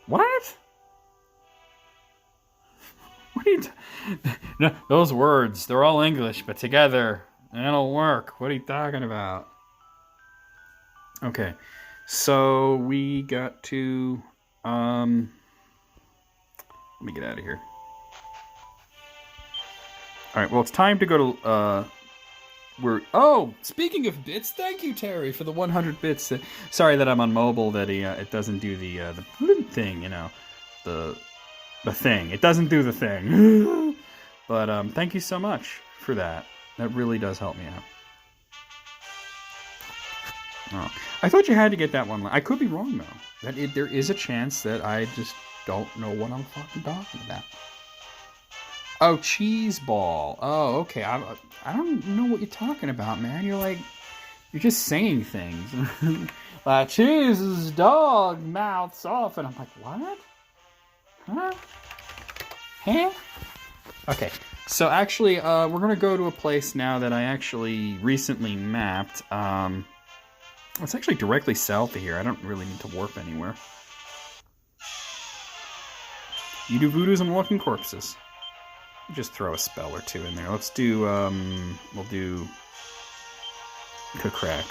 What? What are you no, those words, they're all English, but together, they don't work. What are you talking about? Okay, so we got to, let me get out of here. Alright, well, it's time to go to, oh, speaking of bits, thank you, Terry, for the 100 bits. Sorry that I'm on mobile, that it doesn't do the thing, you know, the thing. It doesn't do the thing. But thank you so much for that. That really does help me out. Oh, I thought you had to get that one. I could be wrong, though. There is a chance that I just don't know what I'm fucking talking about. Oh, cheese ball. Oh, okay. I don't know what you're talking about, man. You're just saying things. Like, cheese's dog mouths off, and I'm like, what? Huh? Huh? Okay, so actually, we're gonna go to a place now that I actually recently mapped. It's actually directly south of here. I don't really need to warp anywhere. You do voodoos and walking corpses. Just throw a spell or two in there. Let's do, we'll do Kakrak.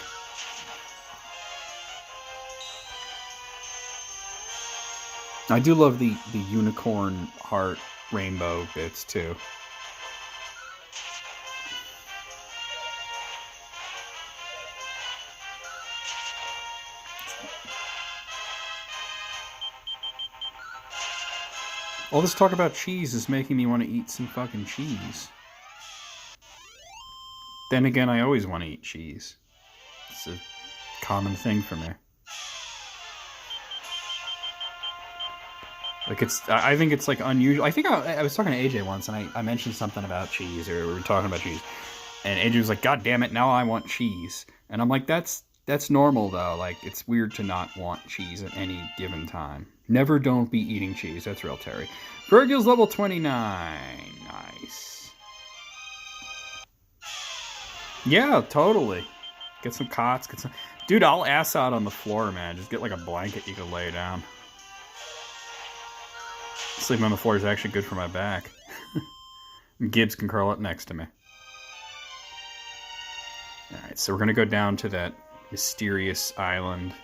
I do love the unicorn heart rainbow bits too. All this talk about cheese is making me want to eat some fucking cheese. Then again, I always want to eat cheese. It's a common thing for me. Like I think it's like unusual. I think I was talking to AJ once, and I mentioned something about cheese, or we were talking about cheese, and AJ was like, "God damn it, now I want cheese," and I'm like, "That's normal though. Like it's weird to not want cheese at any given time. Never don't be eating cheese. That's real, Terry." Virgil's level 29. Nice. Yeah, totally. Get some cots. Get some. Dude, I'll ass out on the floor, man. Just get like a blanket you can lay down. Sleeping on the floor is actually good for my back. Gibbs can curl up next to me. Alright, so we're going to go down to that mysterious island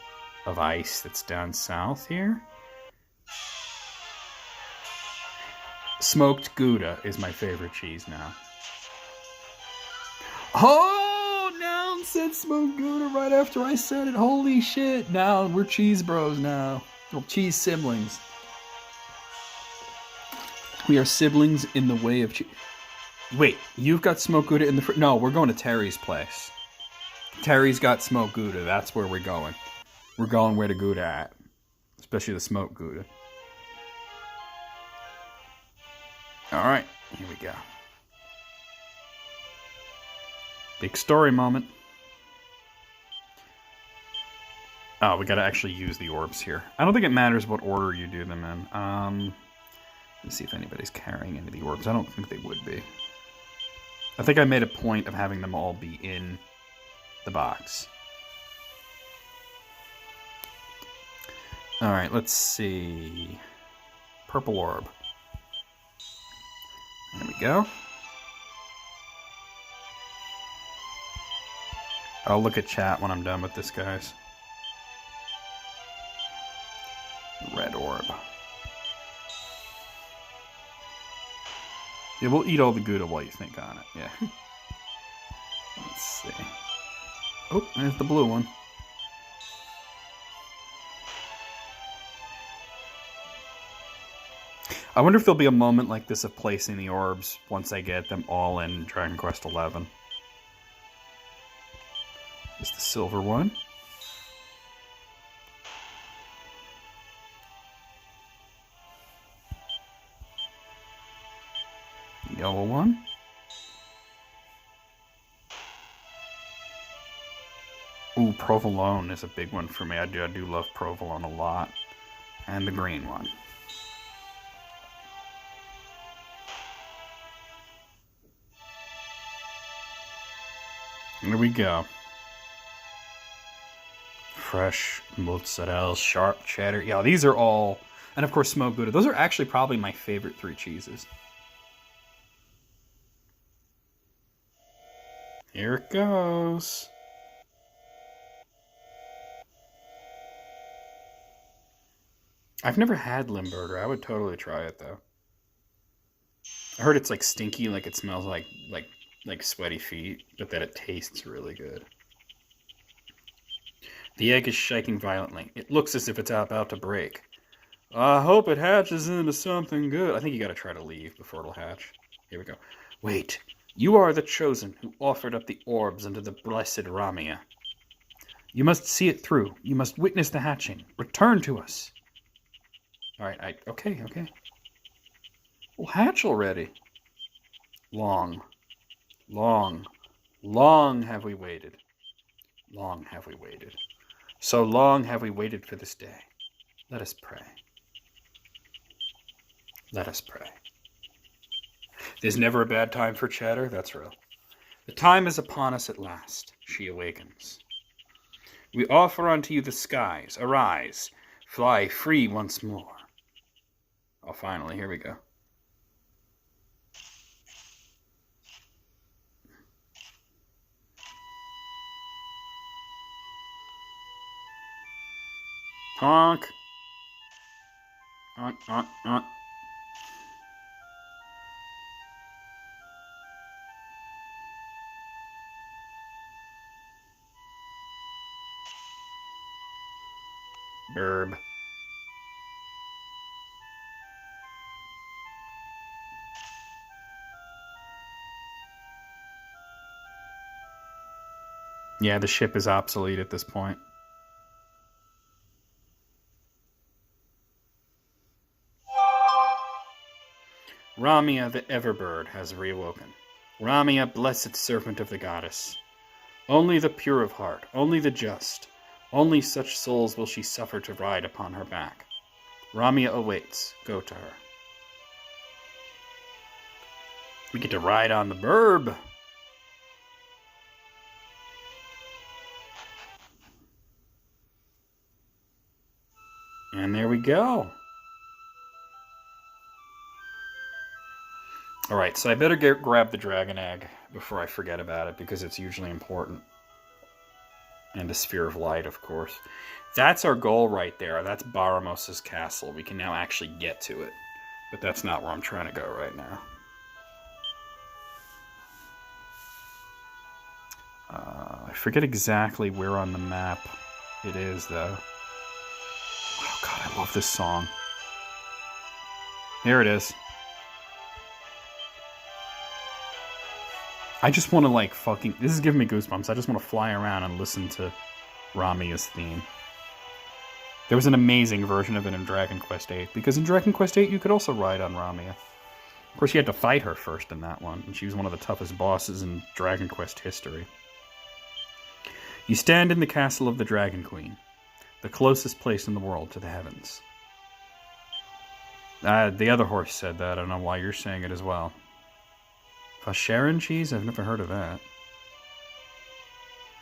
of ice that's down south here. Smoked Gouda is my favorite cheese now. Oh, Noun said smoked Gouda right after I said it. Holy shit. Now we're cheese bros now. Well, cheese siblings. We are siblings in the way of cheese. Wait, you've got smoked Gouda in the fridge? No, we're going to Terry's place. Terry's got smoked Gouda. That's where we're going. We're going where the Gouda at. Especially the smoked Gouda. Alright, here we go. Big story moment. Oh, we gotta actually use the orbs here. I don't think it matters what order you do them in. Let's see if anybody's carrying any of the orbs. I don't think they would be. I think I made a point of having them all be in the box. Alright, let's see. Purple orb. There we go. I'll look at chat when I'm done with this, guys. Red orb. Yeah, we'll eat all the Gouda while you think on it. Yeah. Let's see. Oh, there's the blue one. I wonder if there'll be a moment like this of placing the orbs once I get them all in Dragon Quest XI. There's the silver one. Yellow one. Ooh, provolone is a big one for me. I do love provolone a lot. And the green one. Here we go. Fresh mozzarella, sharp cheddar. Yeah, these are all... And of course, smoked Gouda. Those are actually probably my favorite three cheeses. Here it goes. I've never had Limburger. I would totally try it though. I heard it's like stinky, like it smells like sweaty feet, but that it tastes really good. The egg is shaking violently. It looks as if it's about to break. I hope it hatches into something good. I think you gotta try to leave before it'll hatch. Here we go. Wait. You are the chosen who offered up the orbs unto the blessed Ramia. You must see it through. You must witness the hatching. Return to us. Alright, okay. Well, hatch already. Long have we waited. Long have we waited. So long have we waited for this day. Let us pray. Let us pray. There's never a bad time for chatter. That's real. The time is upon us at last. She awakens. We offer unto you the skies. Arise. Fly free once more. Oh, finally, here we go. Honk. Honk, honk, honk. Burb. Yeah, the ship is obsolete at this point. Ramia the Everbird has reawoken. Ramia, blessed servant of the goddess. Only the pure of heart, only the just, only such souls will she suffer to ride upon her back. Ramia awaits. Go to her. We get to ride on the burb. And there we go. Alright, so I better grab the dragon egg before I forget about it, because it's usually important. And the Sphere of Light, of course. That's our goal right there. That's Baramos' castle. We can now actually get to it. But that's not where I'm trying to go right now. I forget exactly where on the map it is, though. Oh god, I love this song. Here it is. I just want to, like, fucking... This is giving me goosebumps. I just want to fly around and listen to Ramia's theme. There was an amazing version of it in Dragon Quest VIII, because in Dragon Quest VIII you could also ride on Ramia. Of course, you had to fight her first in that one, and she was one of the toughest bosses in Dragon Quest history. You stand in the castle of the Dragon Queen, the closest place in the world to the heavens. The other horse said that. I don't know why you're saying it as well. Fasharan cheese? I've never heard of that.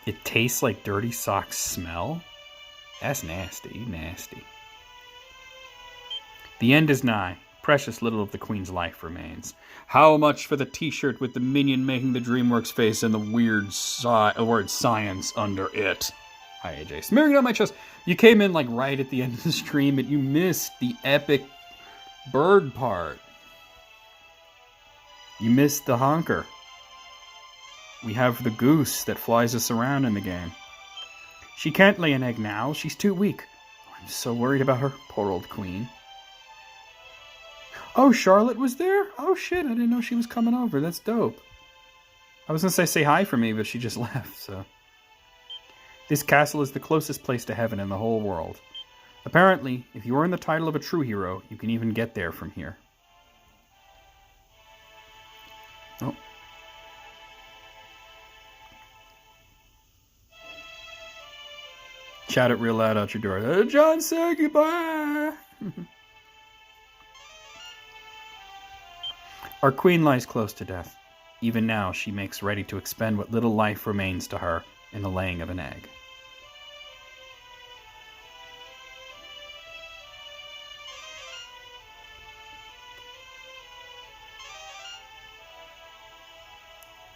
It tastes like dirty socks smell? That's nasty, nasty. The end is nigh. Precious little of the Queen's life remains. How much for the t-shirt with the minion making the DreamWorks face and the weird word science under it? Hi, AJ. Smearing it on my chest. You came in like right at the end of the stream, and you missed the epic bird part. You missed the honker. We have the goose that flies us around in the game. She can't lay an egg now. She's too weak. I'm so worried about her. Poor old queen. Oh, Charlotte was there? Oh, shit. I didn't know she was coming over. That's dope. I was going to say hi for me, but she just left, so. This castle is the closest place to heaven in the whole world. Apparently, if you earn the title of a true hero, you can even get there from here. Oh. Shout it real loud out your door. John, say goodbye. Our queen lies close to death. Even now, she makes ready to expend what little life remains to her in the laying of an egg.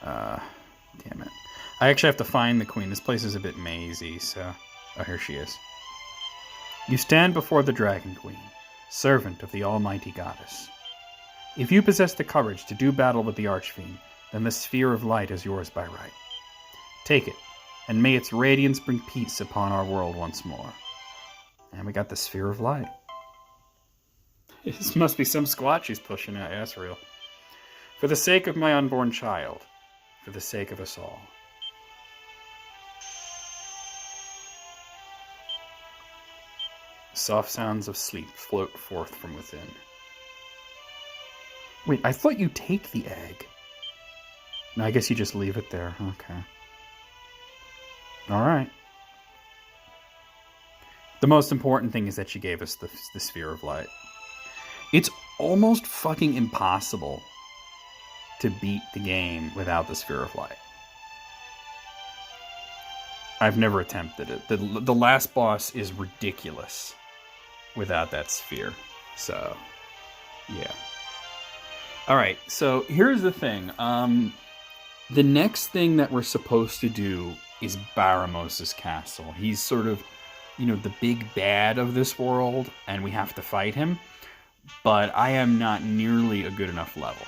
Damn it. I actually have to find the queen. This place is a bit mazy, so... Oh, here she is. You stand before the Dragon Queen, servant of the almighty goddess. If you possess the courage to do battle with the Archfiend, then the Sphere of Light is yours by right. Take it, and may its radiance bring peace upon our world once more. And we got the Sphere of Light. This must be some squat she's pushing out. Yeah, that's real. For the sake of my unborn child, for the sake of us all. Soft sounds of sleep float forth from within. Wait, I thought you take the egg. No, I guess you just leave it there. Okay. Alright. The most important thing is that she gave us the Sphere of Light. It's almost fucking impossible to beat the game without the Sphere of Light. I've never attempted it. The last boss is ridiculous without that sphere. So, yeah. Alright, so here's the thing. The next thing that we're supposed to do is Baramos' castle. He's sort of, the big bad of this world, and we have to fight him. But I am not nearly a good enough level.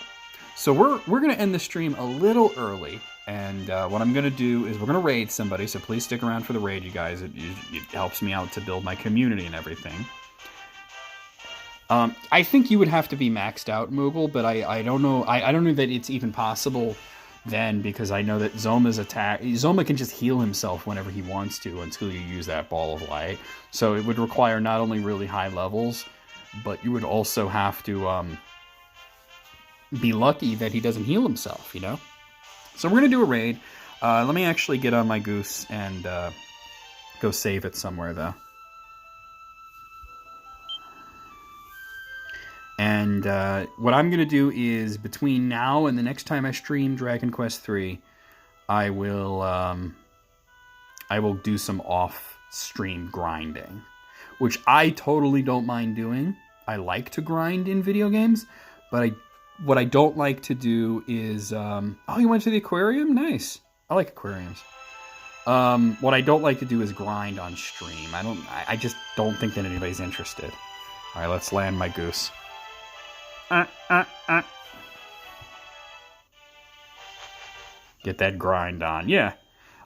So we're going to end the stream a little early. And what I'm going to do is we're going to raid somebody, so please stick around for the raid, you guys. It helps me out to build my community and everything. I think you would have to be maxed out, Moogle, but I don't know. I don't know that it's even possible then, because I know that Zoma can just heal himself whenever he wants to until you use that ball of light. So it would require not only really high levels, but you would also have to be lucky that he doesn't heal himself, So we're going to do a raid. Let me actually get on my goose and go save it somewhere, though. And what I'm going to do is, between now and the next time I stream Dragon Quest III, I will do some off-stream grinding, which I totally don't mind doing. I like to grind in video games, but what I don't like to do is... oh, you went to the aquarium? Nice. I like aquariums. What I don't like to do is grind on stream. I just don't think that anybody's interested. All right, let's land my goose. Get that grind on. Yeah,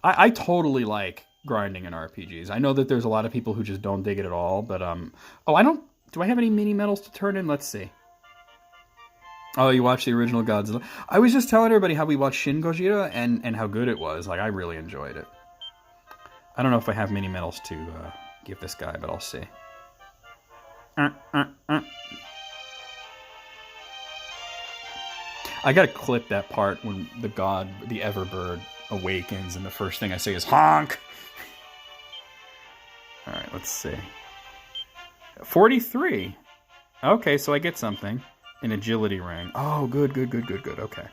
I totally like grinding in RPGs. I know that there's a lot of people who just don't dig it at all, but oh, do I have any mini medals to turn in? Let's see. Oh, you watched the original Godzilla? I was just telling everybody how we watched Shin Gojira and how good it was. Like, I really enjoyed it. I don't know if I have mini medals to give this guy, but I'll see. I gotta clip that part when the Everbird awakens, and the first thing I say is honk. All right, let's see. 43. Okay, so I get something. An agility ring. Oh, good. Okay.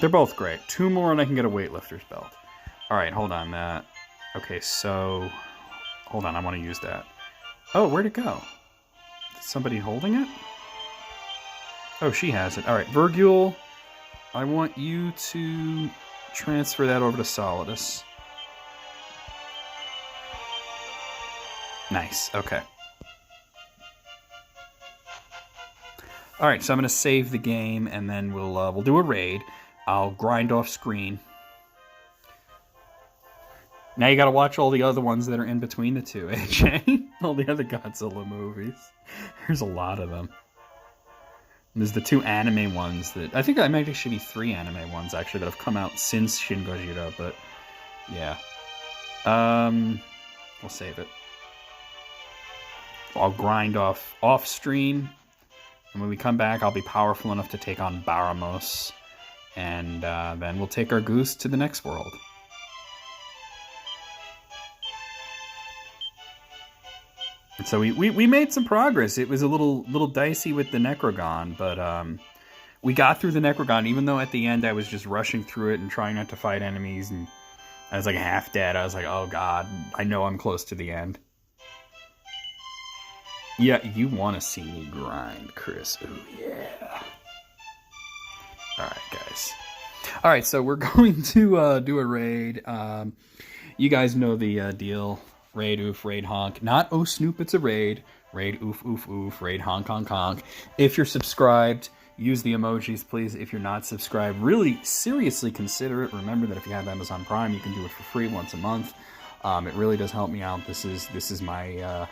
They're both great. 2 more and I can get a weightlifter's belt. All right, hold on. Okay, so... Hold on, I want to use that. Oh, where'd it go? Is somebody holding it? Oh, she has it. All right, Virgule, I want you to transfer that over to Solidus. Nice, okay. All right, so I'm going to save the game, and then we'll do a raid. I'll grind off screen. Now you got to watch all the other ones that are in between the two, AJ. All the other Godzilla movies. There's a lot of them. And there's the 2 anime ones that... I think there might actually be 3 anime ones, actually, that have come out since Shin Gojira, but... Yeah. We'll save it. I'll grind off stream. And when we come back, I'll be powerful enough to take on Baramos. And then we'll take our goose to the next world. And so we made some progress. It was a little dicey with the Necrogon, but we got through the Necrogon, even though at the end I was just rushing through it and trying not to fight enemies. And I was like half dead. I was like, oh god, I know I'm close to the end. Yeah, you want to see me grind, Chris. Ooh, yeah. Alright, guys. Alright, so we're going to do a raid. You guys know the deal. Raid, oof, raid, honk. Not oh, Snoop, it's a raid. Raid, oof, oof, oof. Raid, honk, honk, honk. If you're subscribed, use the emojis, please. If you're not subscribed, really seriously consider it. Remember that if you have Amazon Prime, you can do it for free once a month. It really does help me out. This is my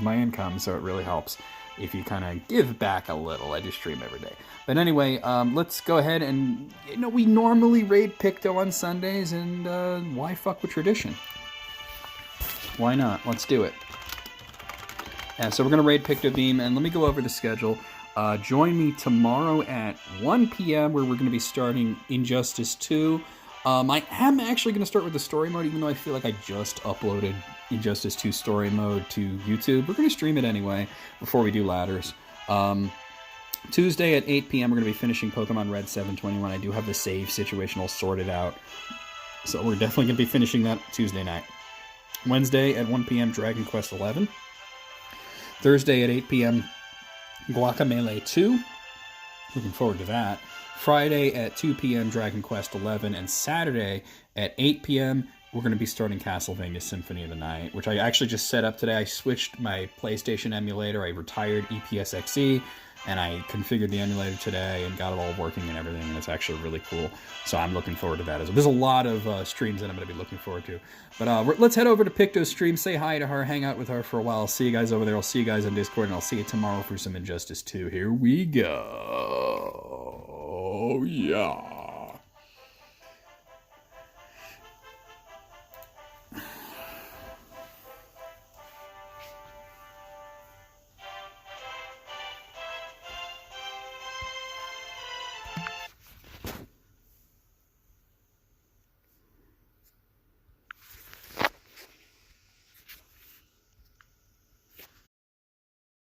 income, so it really helps if you kind of give back a little. I just stream every day. But anyway, let's go ahead and we normally raid Picto on Sundays, and why fuck with tradition? Why not? Let's do it. And so we're gonna raid Picto Beam, and let me go over the schedule. Join me tomorrow at 1 p.m. where we're gonna be starting Injustice 2. I am actually going to start with the story mode, even though I feel like I just uploaded Injustice 2 story mode to YouTube. We're going to stream it anyway before we do ladders. Tuesday at 8 p.m. we're going to be finishing Pokemon Red 721. I do have the save situation all sorted out, so we're definitely going to be finishing that Tuesday night. Wednesday at 1 p.m. Dragon Quest XI. Thursday at 8 p.m. Guacamelee 2. Looking forward to that. Friday at 2 p.m. Dragon Quest XI. And Saturday at 8 p.m. we're going to be starting Castlevania Symphony of the Night, which I actually just set up today. I switched my PlayStation emulator. I retired EPSXE, and I configured the emulator today and got it all working and everything, and it's actually really cool. So I'm looking forward to that as well. There's a lot of streams that I'm going to be looking forward to. But let's head over to Picto's stream, say hi to her, hang out with her for a while. I'll see you guys over there. I'll see you guys on Discord, and I'll see you tomorrow for some Injustice 2. Here we go. Yeah.